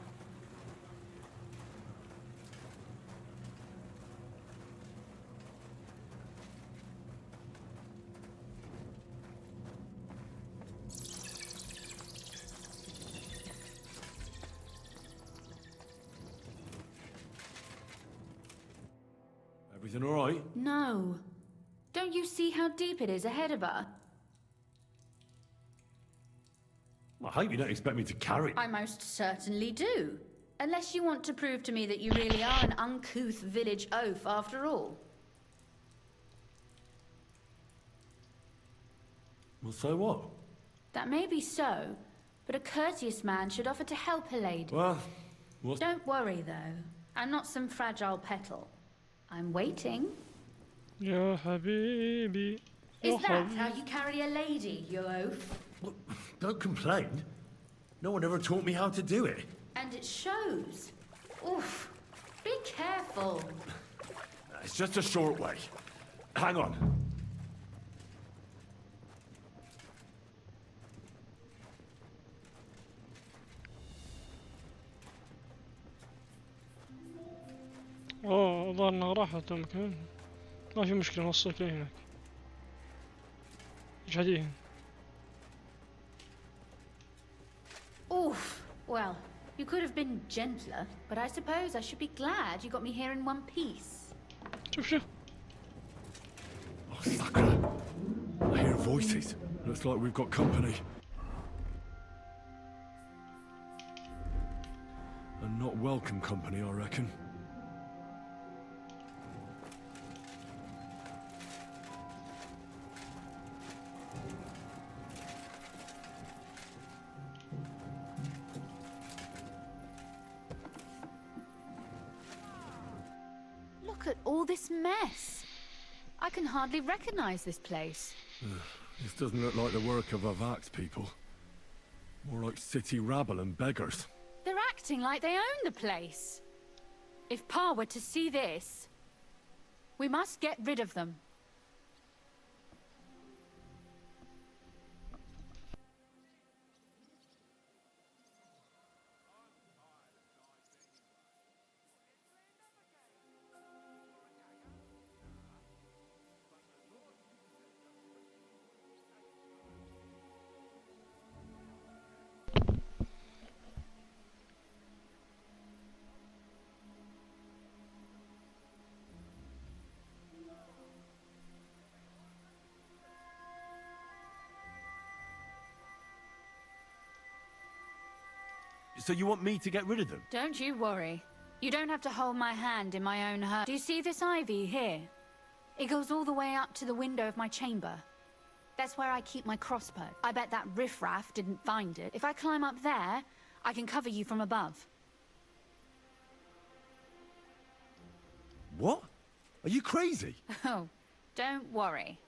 Everything all right? No. Don't you see how deep it is ahead of us? I hope you don't expect me to carry. I most certainly do. Unless you want to prove to me that you really are an uncouth village oaf after all. Well, so what? That may be so, but a courteous man should offer to help a lady. Well, what's... Don't worry, though. I'm not some fragile petal. I'm waiting. يا حبيبي Is that how you carry a lady, you oaf? Well, don't complain. No one ever taught me how to do it. And it shows. Oof. Be careful. It's just a short way. Hang on. الظاهر انها راحت مكان ما في مشكلة نوصلك لهناك جديد. Oof. Well, you could have been gentler, but I suppose I should be glad you got me here in one piece. شوف Sakura. I hear voices. Looks like we've got company. And not welcome company, I reckon. Look at all this mess. I can hardly recognize this place. This doesn't look like the work of Avak's people. More like city rabble and beggars. They're acting like they own the place. If Pa were to see this, we must get rid of them. So you want me to get rid of them? Don't you worry. You don't have to hold my hand in my own hurt. Do you see this ivy here? It goes all the way up to the window of my chamber. That's where I keep my crossbow. I bet that riffraff didn't find it. If I climb up there, I can cover you from above. What? Are you crazy? Oh, don't worry.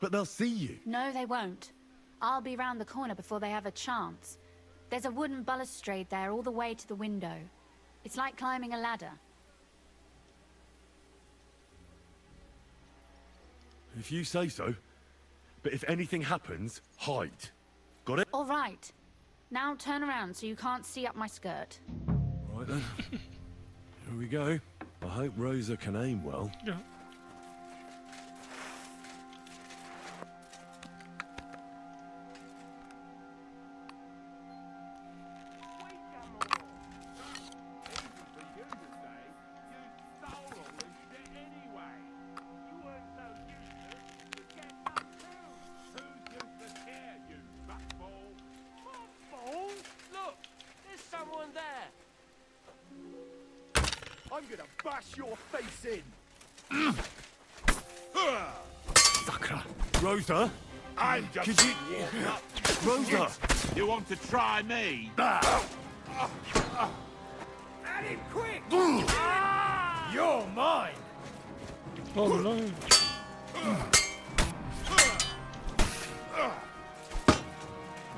But they'll see you. No, they won't. I'll be round the corner before they have a chance. There's a wooden balustrade there all the way to the window. It's like climbing a ladder. If you say so. But if anything happens, hide. Got it? All right. Now turn around so you can't see up my skirt. Right then. Here we go. I hope Rosa can aim well. Yeah. I'm gonna bash your face in! Sakura! Rosa! I'm just Could you... walking up. Rosa! You want to try me? At him quick! You're mine! Oh no.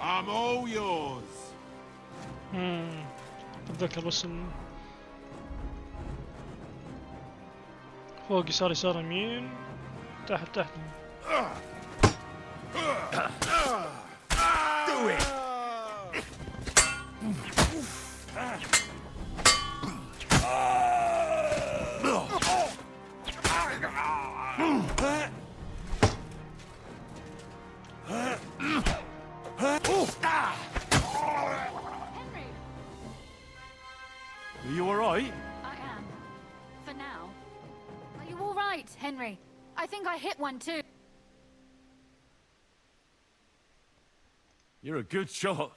I'm all yours. اتذكر بس فوق يسار يسار يمين تحت تحت. Do it! Are you alright? I am. For now. Are you all right, Henry? I think I hit one too. You're a good shot.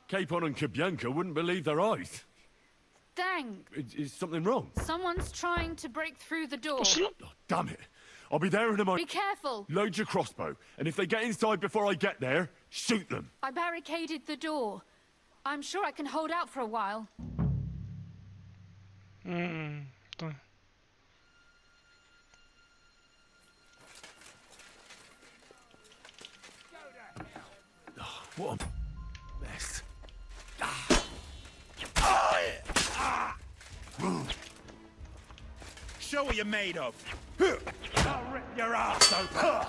Capon and Kabianka wouldn't believe their eyes. Dang. Is something wrong? Someone's trying to break through the door. Oh, damn it. I'll be there in a moment. Be careful. Load your crossbow, and if they get inside before I get there, shoot them. I barricaded the door. I'm sure I can hold out for a while. طيب. What a mess. Show what you're made of. I'll rip your ass open.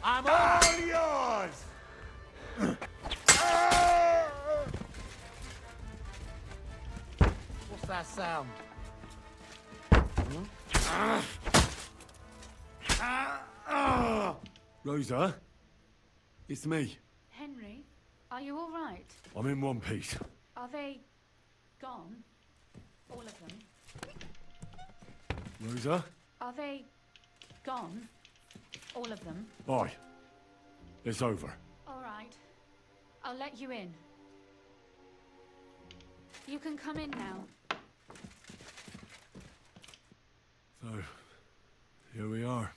I'm all yours. What's that sound? Rosa, it's me. Henry, are you all right? I'm in one piece. Are they gone? All of them? Rosa? Are they gone? All of them? Aye. It's over. All right. I'll let you in. You can come in now. So, here we are.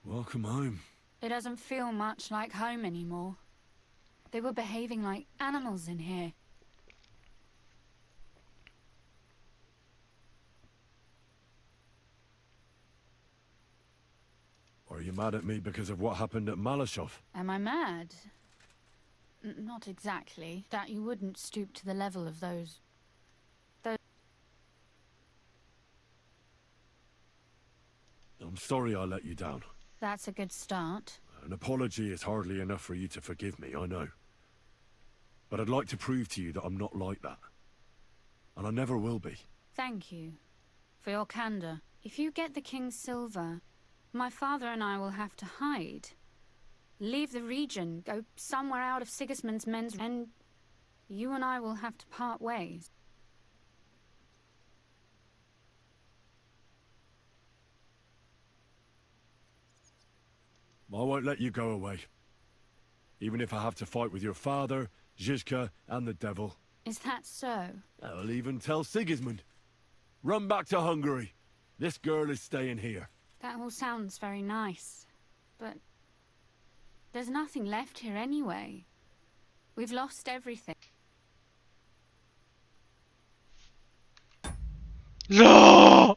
Welcome home. It doesn't feel much like home anymore. They were behaving like animals in here. Are you mad at me because of what happened at Malashov? Am I mad? Not exactly. That you wouldn't stoop to the level of those... I'm sorry I let you down. That's a good start. An apology is hardly enough for you to forgive me, I know. But I'd like to prove to you that I'm not like that. And I never will be. Thank you for your candor. If you get the King's silver, my father and I will have to hide. Leave the region, go somewhere out of Sigismund's men's... and you and I will have to part ways. I won't let you go away. Even if I have to fight with your father, Zizka, and the devil. Is that so? I'll even tell Sigismund. Run back to Hungary. This girl is staying here. That all sounds very nice, but there's nothing left here anyway. We've lost everything. لا.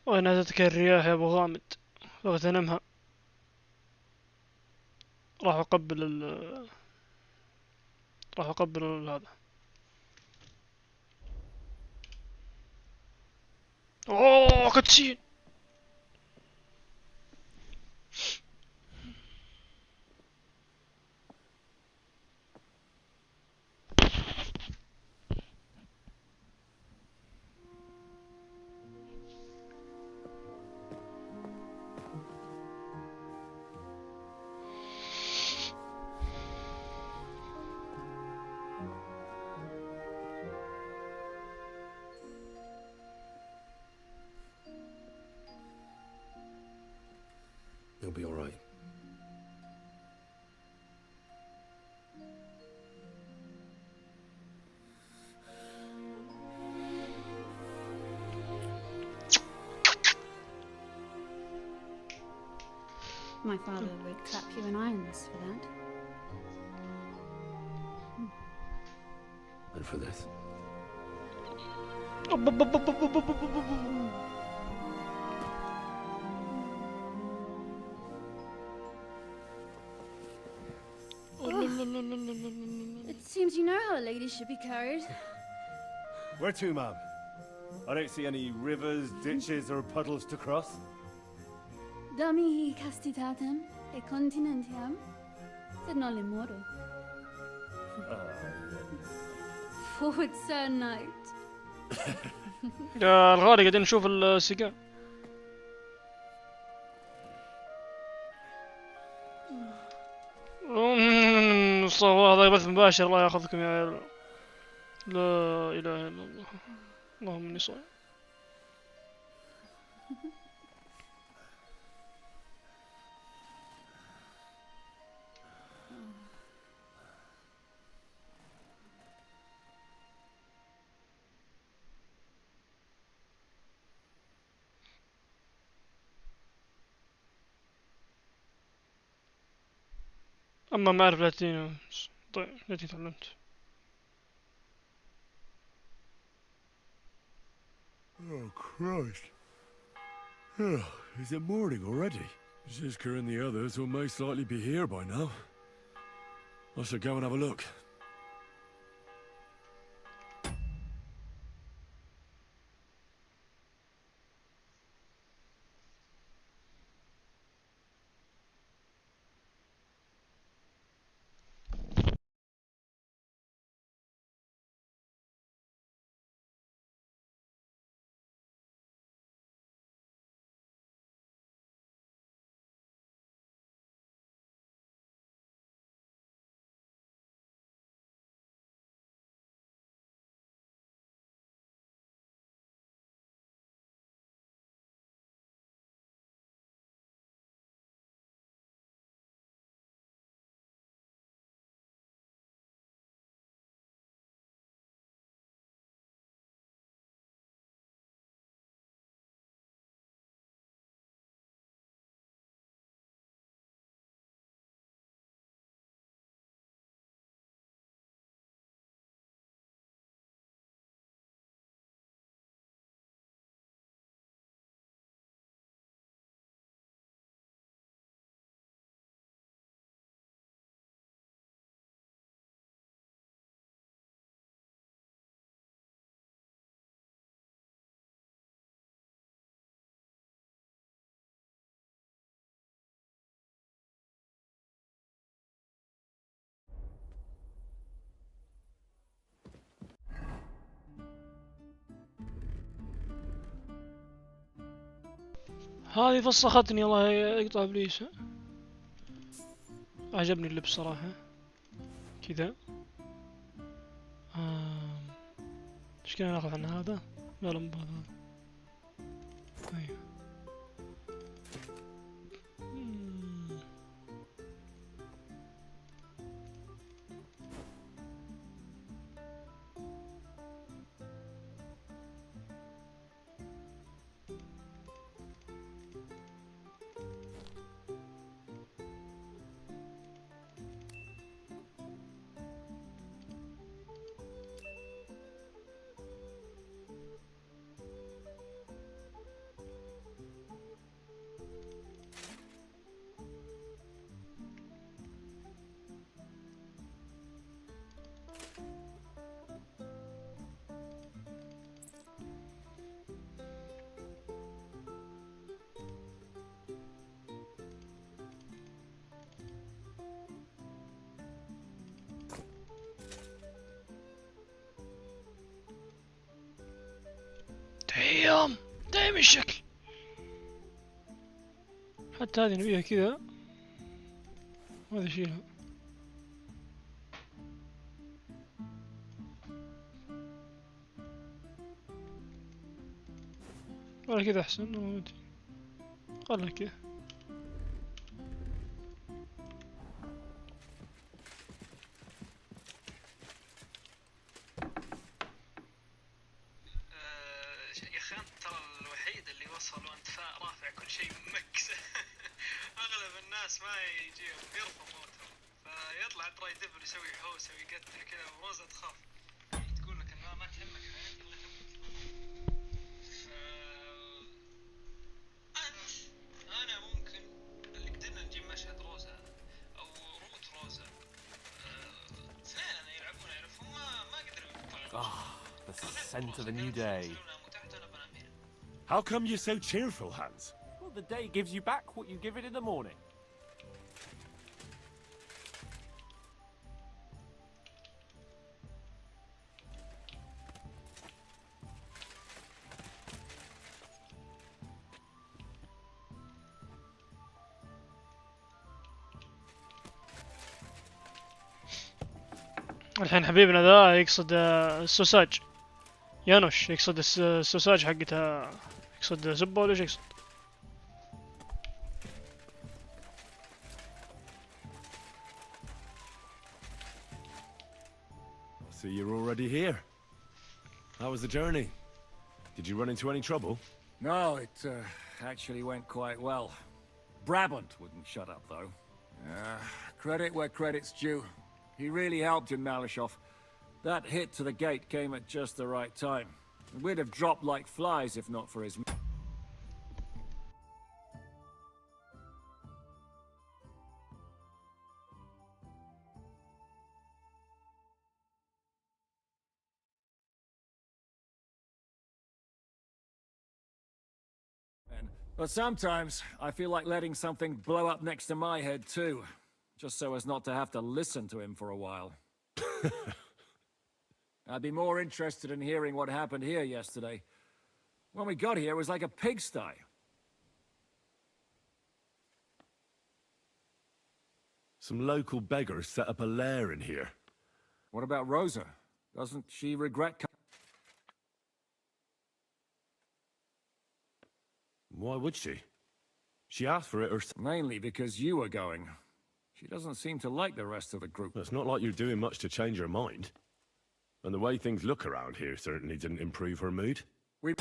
ونادتك الرياح يا ابو غامد واغتنمها. راح اقبل راح اقبل هذا. اوه كاتسين. You'll be all right. My father would clap you in irons for that. And for this. It seems you know how a lady should be carried. Where to, ma'am? I don't see any rivers, ditches, or puddles to cross. Dami castitatem e continentiam, sed non le moro. Forward, Sir Knight. يا الغالي قاعدين نشوف السيجار. هذا بث مباشر. الله ياخذكم يا عيال. لا اله الا الله. اللهم اني صايم. اما ما اعرف لاتيني. طيب لاتيني تعلمت. Oh, Christ. Is it morning already? Zizka and the others will most likely be here by now. I should go and have a look. هذه فسختني الله يقطع ابليس. عجبني اللبس صراحة كذا. ايش كنا ناخذ عن هذا؟ لا لا مو هذا. ايوه. دايم الشكل. حتى هذه نبيها كذا. هذا شيلها. ولا كذا احسن. خلها كذا. يا اخي انت ترى الوحيد اللي وصل وانت رافع كل شيء مكس. اغلب الناس ما يجيهم يرفض موتهم، فيطلع تراي ديفل يسوي حوسه ويقتل كذا وروزا تخاف تقول لك انها ما تهمك حياتي الا تموت. انا ممكن اللي قدرنا نجيب مشهد روزا او روت روزا اثنين انا يلعبون يعرفون ما قدروا يطلعون. The scent of a new day. How come you're so cheerful, Hans? Well, the day gives you back what you give it in the morning. الحين حبيبنا ذا يقصد السوساج. يانوش يقصد السوساج حقتها. يقصد زبة ولا ايش يقصد؟ So you're already here. How was the journey? Did you run into any trouble? No, it actually went quite well. Brabant wouldn't shut up, though. Credit where credit's due. He really helped in Malishov. That hit to the gate came at just the right time. We'd have dropped like flies if not for his... But sometimes, I feel like letting something blow up next to my head too. Just so as not to have to listen to him for a while. I'd be more interested in hearing what happened here yesterday. When we got here, it was like a pigsty. Some local beggars set up a lair in here. What about Rosa? Doesn't she regret... Why would she? She asked for it herself. Mainly because you were going. She doesn't seem to like the rest of the group. It's not like you're doing much to change her mind. And the way things look around here certainly didn't improve her mood. We...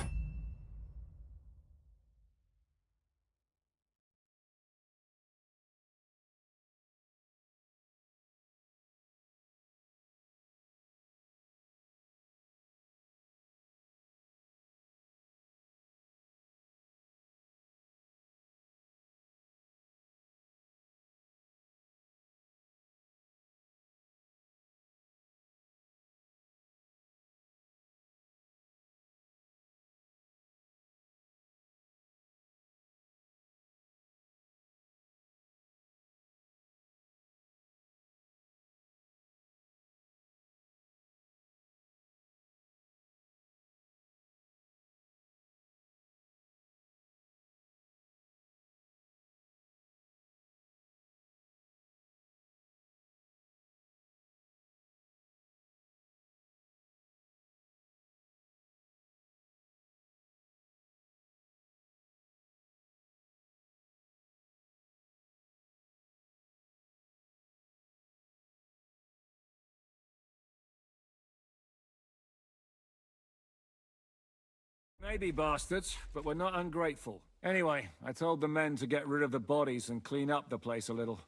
Maybe bastards, but we're not ungrateful. Anyway, I told the men to get rid of the bodies and clean up the place a little.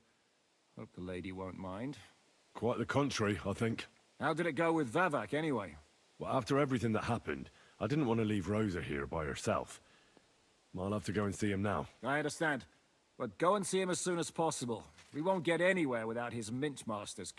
Hope the lady won't mind. Quite the contrary, I think. How did it go with Vavak, anyway? Well, after everything that happened, I didn't want to leave Rosa here by herself. I'll have to go and see him now. I understand. But go and see him as soon as possible. We won't get anywhere without his mint masters.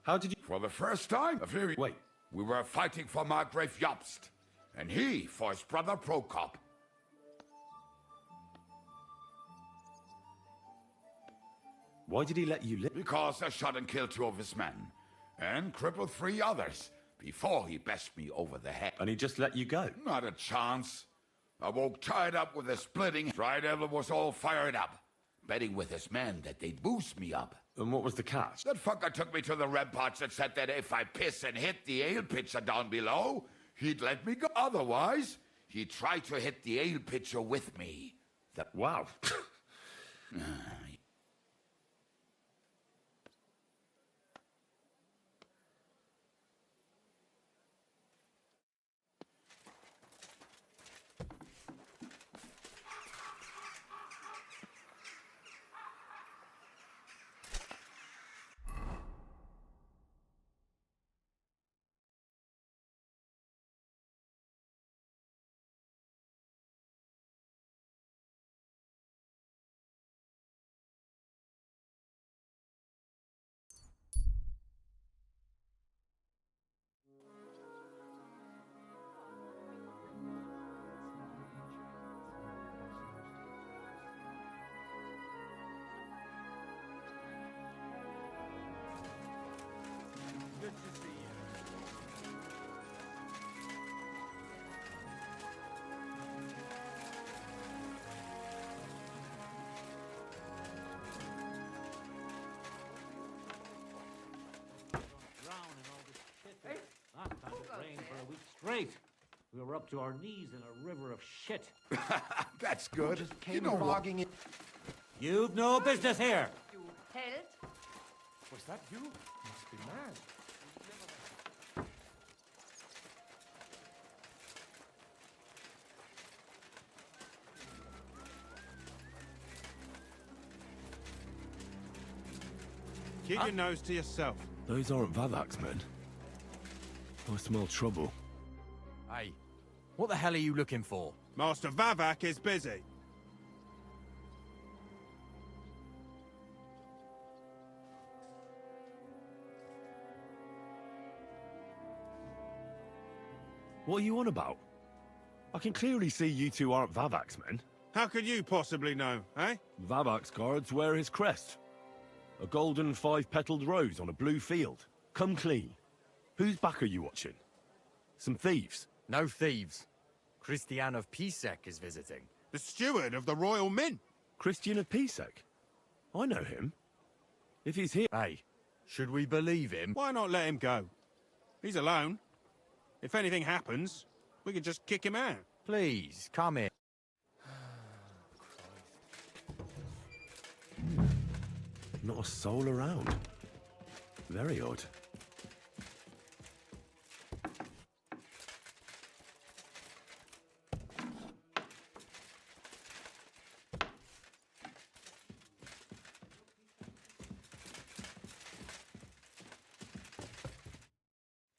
How did you... For the first time, Wait. we were fighting for Margrave Jobst, and he for his brother Prokop. Why did he let you live? Because I shot and killed 2 of his men, and crippled 3 others, before he bashed me over the head. And he just let you go? Not a chance. I woke tied up with a splitting. Dry-Devil was all fired up, betting with his men that they'd boost me up. And what was the catch? That fucker took me to the ramparts and said that if I piss and hit the ale pitcher down below, he'd let me go. Otherwise, he'd try to hit the ale pitcher with me. Wow. Straight. We were up to our knees in a river of shit. That's good. Just came fogging it. You've no business here. You held? Was that you? Must be mad. Keep your nose to yourself. Those aren't Vavak's men. I smell trouble. Hey, what the hell are you looking for? Master Vavak is busy. What are you on about? I can clearly see you 2 aren't Vavak's men. How could you possibly know, eh? Vavak's guards wear his crest. A golden 5-petaled rose on a blue field. Come clean. Whose back are you watching? Some thieves? No thieves. Christian of Pisek is visiting. The steward of the Royal Mint. Christian of Pisek? I know him. If he's here... Hey, should we believe him? Why not let him go? He's alone. If anything happens, we could just kick him out. Please, come in. Not a soul around. Very odd.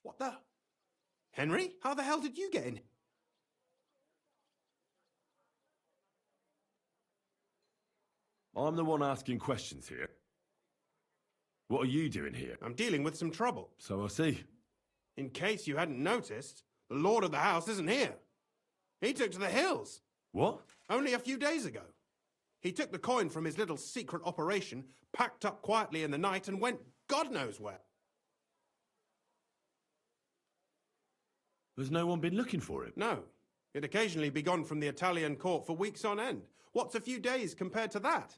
What the? Henry? How the hell did you get in? I'm the one asking questions here. What are you doing here? I'm dealing with some trouble. So I see. In case you hadn't noticed, the lord of the house isn't here. He took to the hills. What? Only a few days ago. He took the coin from his little secret operation, packed up quietly in the night, and went God knows where. Has no one been looking for him? No. He'd occasionally be gone from the Italian court for weeks on end. What's a few days compared to that?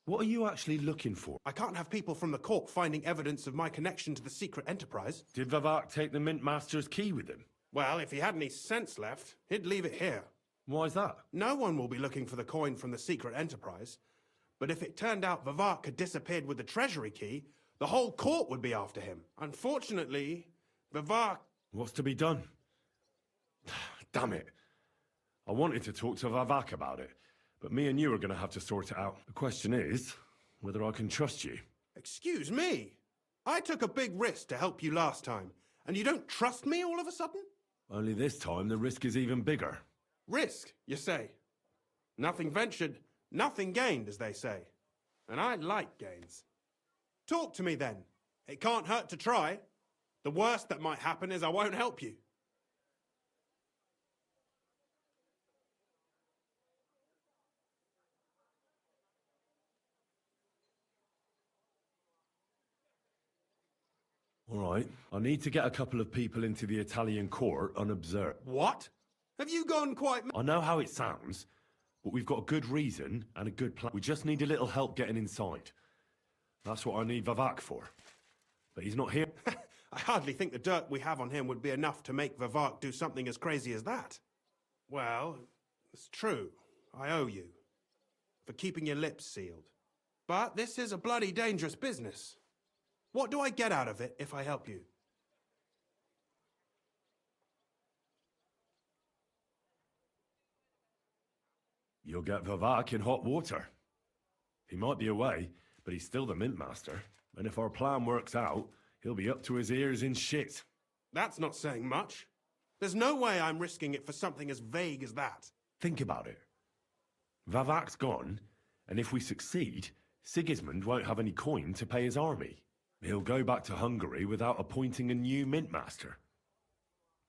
What are you actually looking for? I can't have people from the court finding evidence of my connection to the secret enterprise. Did Vivek take the Mint Master's key with him? Well, if he had any sense left, he'd leave it here. Why is that? No one will be looking for the coin from the secret enterprise. But if it turned out Vivek had disappeared with the treasury key, the whole court would be after him. Unfortunately, Vivek... What's to be done? Damn it. I wanted to talk to Vivek about it, but me and you are going to have to sort it out. The question is whether I can trust you. Excuse me? I took a big risk to help you last time, and you don't trust me all of a sudden? Only this time the risk is even bigger. Risk, you say? Nothing ventured, nothing gained, as they say. And I like gains. Talk to me then. It can't hurt to try. The worst that might happen is I won't help you. All right, I need to get a couple of people into the Italian court unobserved. What? Have you gone quite... I know how it sounds, but we've got a good reason and a good plan. We just need a little help getting inside. That's what I need Vivek for. But he's not here. I hardly think the dirt we have on him would be enough to make Vivek do something as crazy as that. Well, it's true. I owe you. For keeping your lips sealed. But this is a bloody dangerous business. What do I get out of it if I help you? You'll get Vivek in hot water. He might be away, but he's still the Mint Master. And if our plan works out, he'll be up to his ears in shit. That's not saying much. There's no way I'm risking it for something as vague as that. Think about it. Vivek's gone, and if we succeed, Sigismund won't have any coin to pay his army. He'll go back to Hungary without appointing a new Mint Master.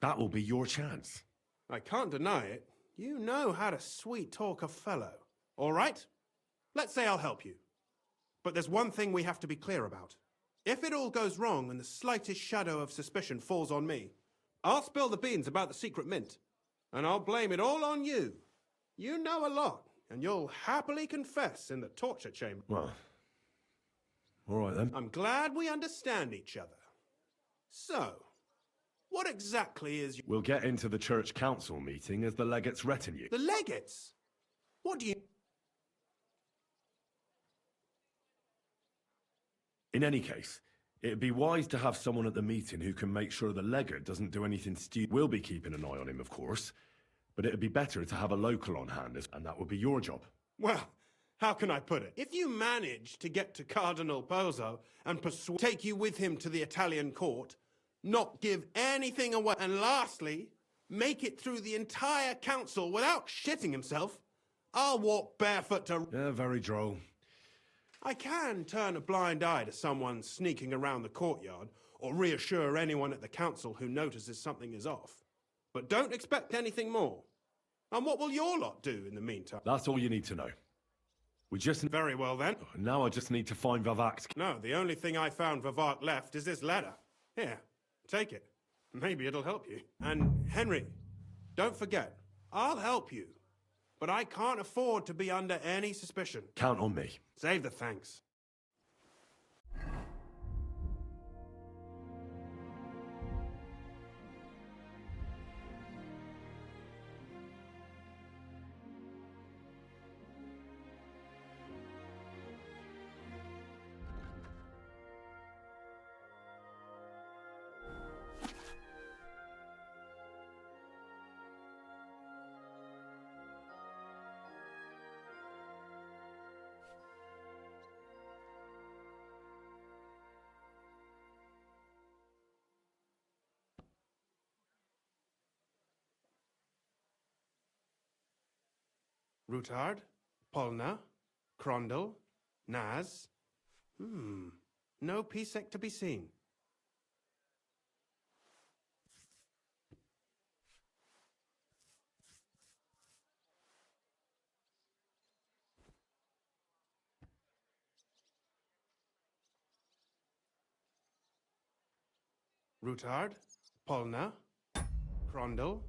That will be your chance. I can't deny it. You know how to sweet-talk a fellow. All right? Let's say I'll help you. But there's one thing we have to be clear about. If it all goes wrong and the slightest shadow of suspicion falls on me, I'll spill the beans about the secret mint. And I'll blame it all on you. You know a lot, and you'll happily confess in the torture chamber. Well, all right then. I'm glad we understand each other. So, what exactly is... We'll get into the church council meeting as the legate's retinue. The legates? What do you... In any case, it'd be wise to have someone at the meeting who can make sure the legate doesn't do anything stupid. We'll be keeping an eye on him, of course, but it'd be better to have a local on hand, and that would be your job. Well, how can I put it? If you manage to get to Cardinal Pozzo and take you with him to the Italian court, not give anything away, and lastly, make it through the entire council without shitting himself, I'll walk barefoot to... Yeah, very droll. I can turn a blind eye to someone sneaking around the courtyard, or reassure anyone at the council who notices something is off. But don't expect anything more. And what will your lot do in the meantime? That's all you need to know. We just... Very well then. Now I just need to find Vivek's... No, the only thing I found Vivek left is this letter. Here, take it. Maybe it'll help you. And Henry, don't forget, I'll help you. But I can't afford to be under any suspicion. Count on me. Save the thanks. Routard, Polna, Crondel, Naz. No Pisek to be seen. Routard, Polna, Crondel,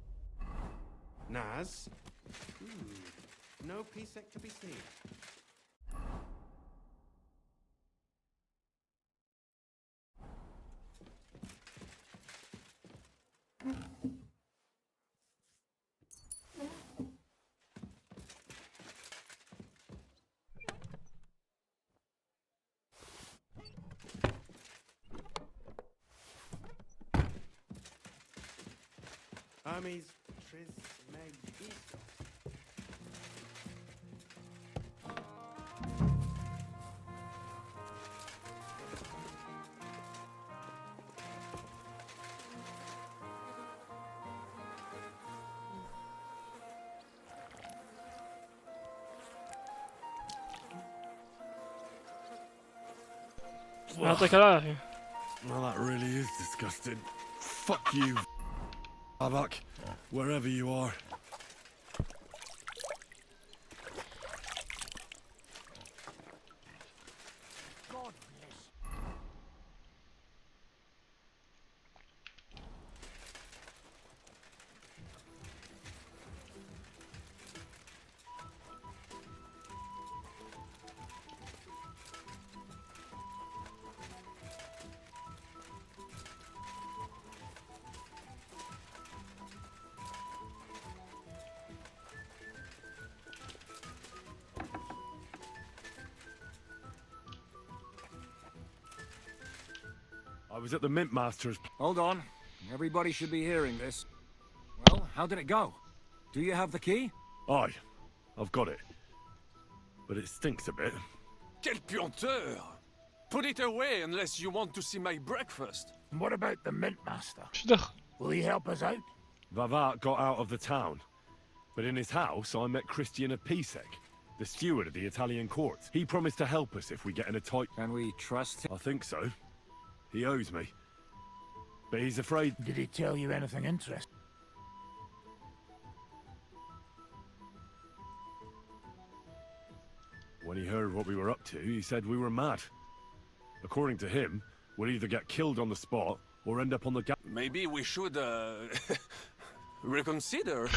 Naz. No Pisek to be seen. Hermes Trismegistos. يعطيك Well, that really is disgusting. Fuck you, Babak, wherever you are. I was at the Mint Master's. Hold on. Everybody should be hearing this. Well, how did it go? Do you have the key? Aye, I've got it. But it stinks a bit. Quel puanteur! Put it away unless you want to see my breakfast. And what about the Mint Master? Will he help us out? Vavat got out of the town. But in his house, I met Christian of Pisek, the steward of the Italian court. He promised to help us if we get in a tight... Can we trust him? I think so. He owes me. But he's afraid... Did he tell you anything interesting? When he heard what we were up to, he said we were mad. According to him, we'll either get killed on the spot or end up on the Maybe we should, reconsider.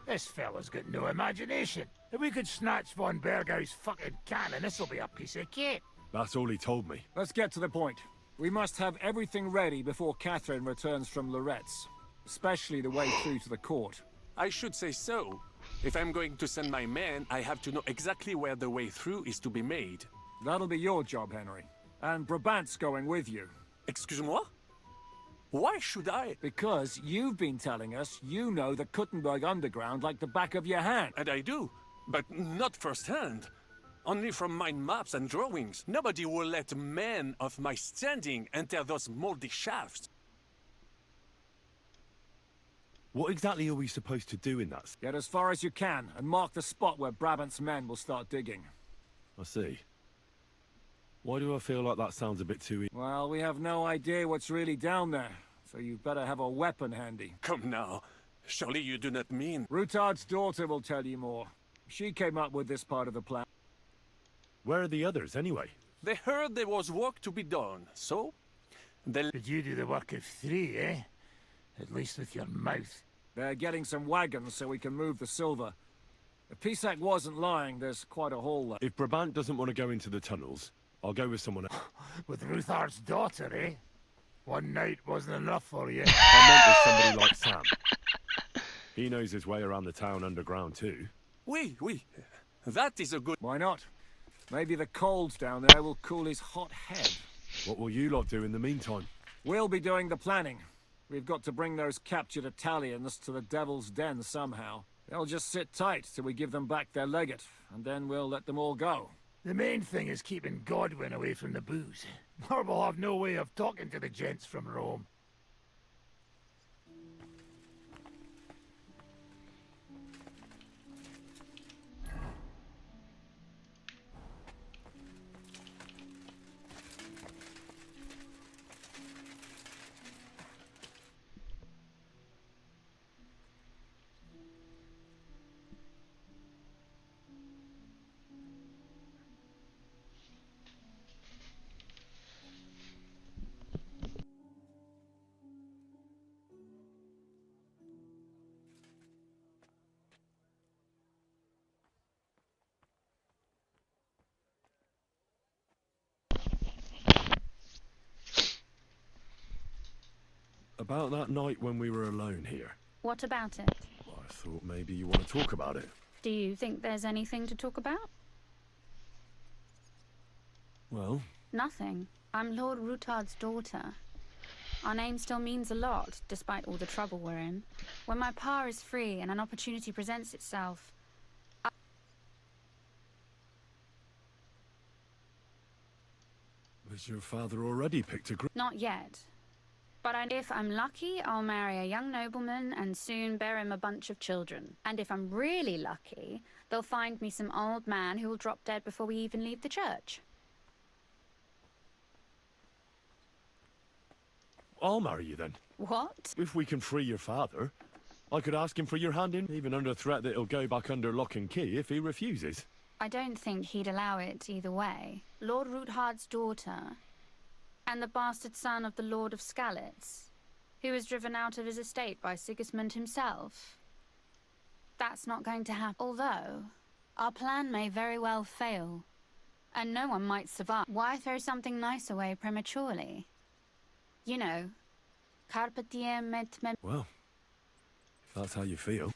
This fella's got no imagination. If we could snatch von Bergau's fucking cannon, this'll be a piece of cake. That's all he told me. Let's get to the point. We must have everything ready before Catherine returns from Loretz, especially the way through to the court. I should say so. If I'm going to send my men, I have to know exactly where the way through is to be made. That'll be your job, Henry. And Brabant's going with you. Excuse-moi? Why should I? Because you've been telling us you know the Kuttenberg underground like the back of your hand. And I do, but not firsthand. Only from my maps and drawings. Nobody will let men of my standing enter those moldy shafts. What exactly are we supposed to do in that? Get as far as you can, and mark the spot where Brabant's men will start digging. I see. Why do I feel like that sounds a bit too easy? Well, we have no idea what's really down there, so you better have a weapon handy. Come now. Surely you do not mean... Rutard's daughter will tell you more. She came up with this part of the plan. Where are the others, anyway? They heard there was work to be done, so... Did you do the work of 3, eh? At least with your mouth. They're getting some wagons so we can move the silver. If Pisak wasn't lying, there's quite a hole there. If Brabant doesn't want to go into the tunnels, I'll go with someone else. With Ruthar's daughter, eh? One night wasn't enough for you. I meant with somebody like Sam. He knows his way around the town underground too. Oui. That is a good... Why not? Maybe the cold down there will cool his hot head. What will you lot do in the meantime? We'll be doing the planning. We've got to bring those captured Italians to the Devil's Den somehow. They'll just sit tight till we give them back their legate, and then we'll let them all go. The main thing is keeping Godwin away from the booze. Or we'll have no way of talking to the gents from Rome. About that night when we were alone here. What about it? Well, I thought maybe you want to talk about it. Do you think there's anything to talk about? Well? Nothing. I'm Lord Rutard's daughter. Our name still means a lot, despite all the trouble we're in. When my pa is free and an opportunity presents itself, Has your father already picked a group? not yet. But if I'm lucky, I'll marry a young nobleman and soon bear him a bunch of children. And if I'm really lucky, they'll find me some old man who will drop dead before we even leave the church. I'll marry you then. What? If we can free your father, I could ask him for your hand in, even under threat that he'll go back under lock and key if he refuses. I don't think he'd allow it either way. Lord Roothard's daughter, and the bastard son of the Lord of Skalitz, who was driven out of his estate by Sigismund himself. That's not going to happen. Although, our plan may very well fail, and no one might survive. Why throw something nice away prematurely? You know, carpe diem et mem... Well, if that's how you feel.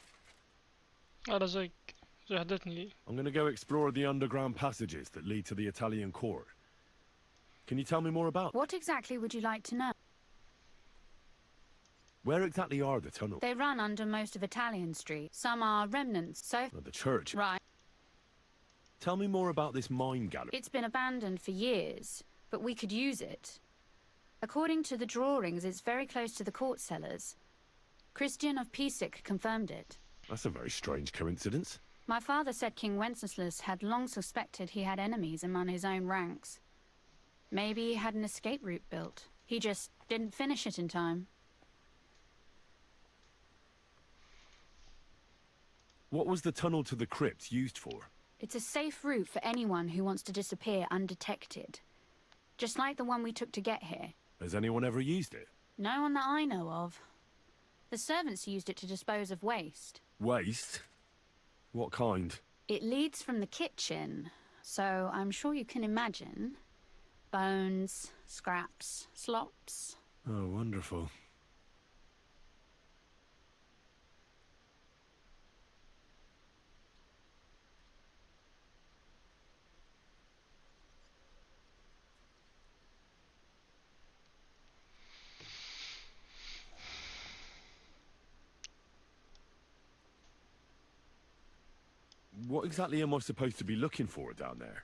هذا زيك جهدتني. I'm gonna go explore the underground passages that lead to the Italian court. Can you tell me more about? What exactly would you like to know? Where exactly are the tunnels? They run under most of Italian Street. Some are remnants, so... Of the church? Right. Tell me more about this mine gallery. It's been abandoned for years, but we could use it. According to the drawings, it's very close to the court cellars. Christian of Pisek confirmed it. That's a very strange coincidence. My father said King Wenceslas had long suspected he had enemies among his own ranks. Maybe he had an escape route built. He just didn't finish it in time. What was the tunnel to the crypt used for? It's a safe route for anyone who wants to disappear undetected. Just like the one we took to get here. Has anyone ever used it? No one that I know of. The servants used it to dispose of waste. Waste? What kind? It leads from the kitchen, so I'm sure you can imagine. Bones, scraps, slops. Oh, wonderful. What exactly am I supposed to be looking for down there?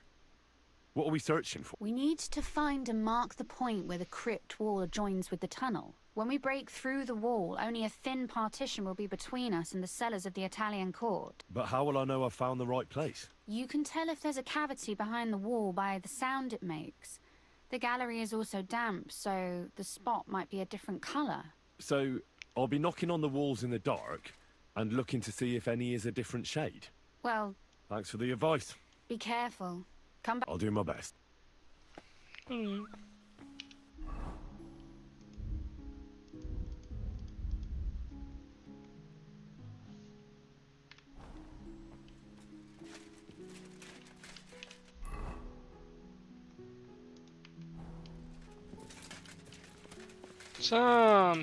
What are we searching for? We need to find and mark the point where the crypt wall joins with the tunnel. When we break through the wall, only a thin partition will be between us and the cellars of the Italian court. But how will I know I've found the right place? You can tell if there's a cavity behind the wall by the sound it makes. The gallery is also damp, so the spot might be a different color. So, I'll be knocking on the walls in the dark and looking to see if any is a different shade. Well... Thanks for the advice. Be careful. Come back. I'll do my best.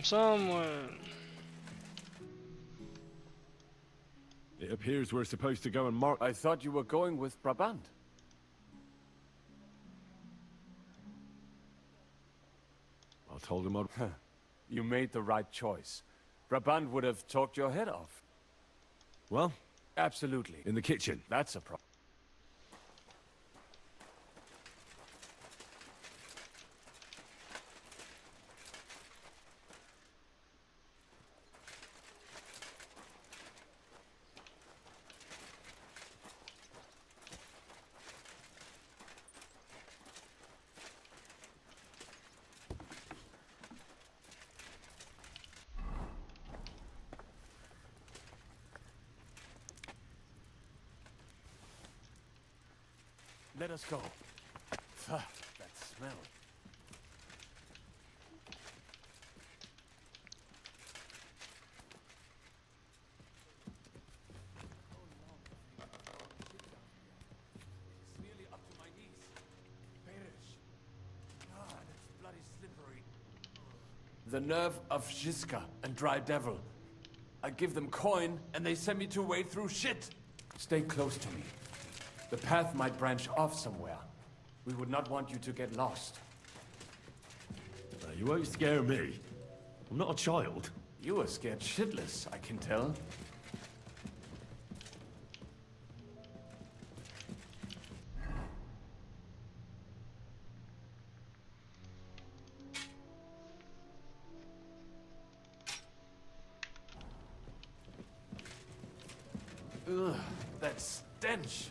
Someone. It appears we're supposed to go and mark... I thought you were going with Brabant. I told him I'd... You made the right choice. Brabant would have talked your head off. Well? Absolutely. In the kitchen. That's a problem. Let us go. That smell. It's nearly up to my knees. Perish. God, it's bloody slippery. The nerve of Shiska and Dry Devil. I give them coin, and they send me to wade through shit. Stay close to me. The path might branch off somewhere. We would not want you to get lost. You won't scare me. I'm not a child. You are scared shitless, I can tell. Ugh, that stench.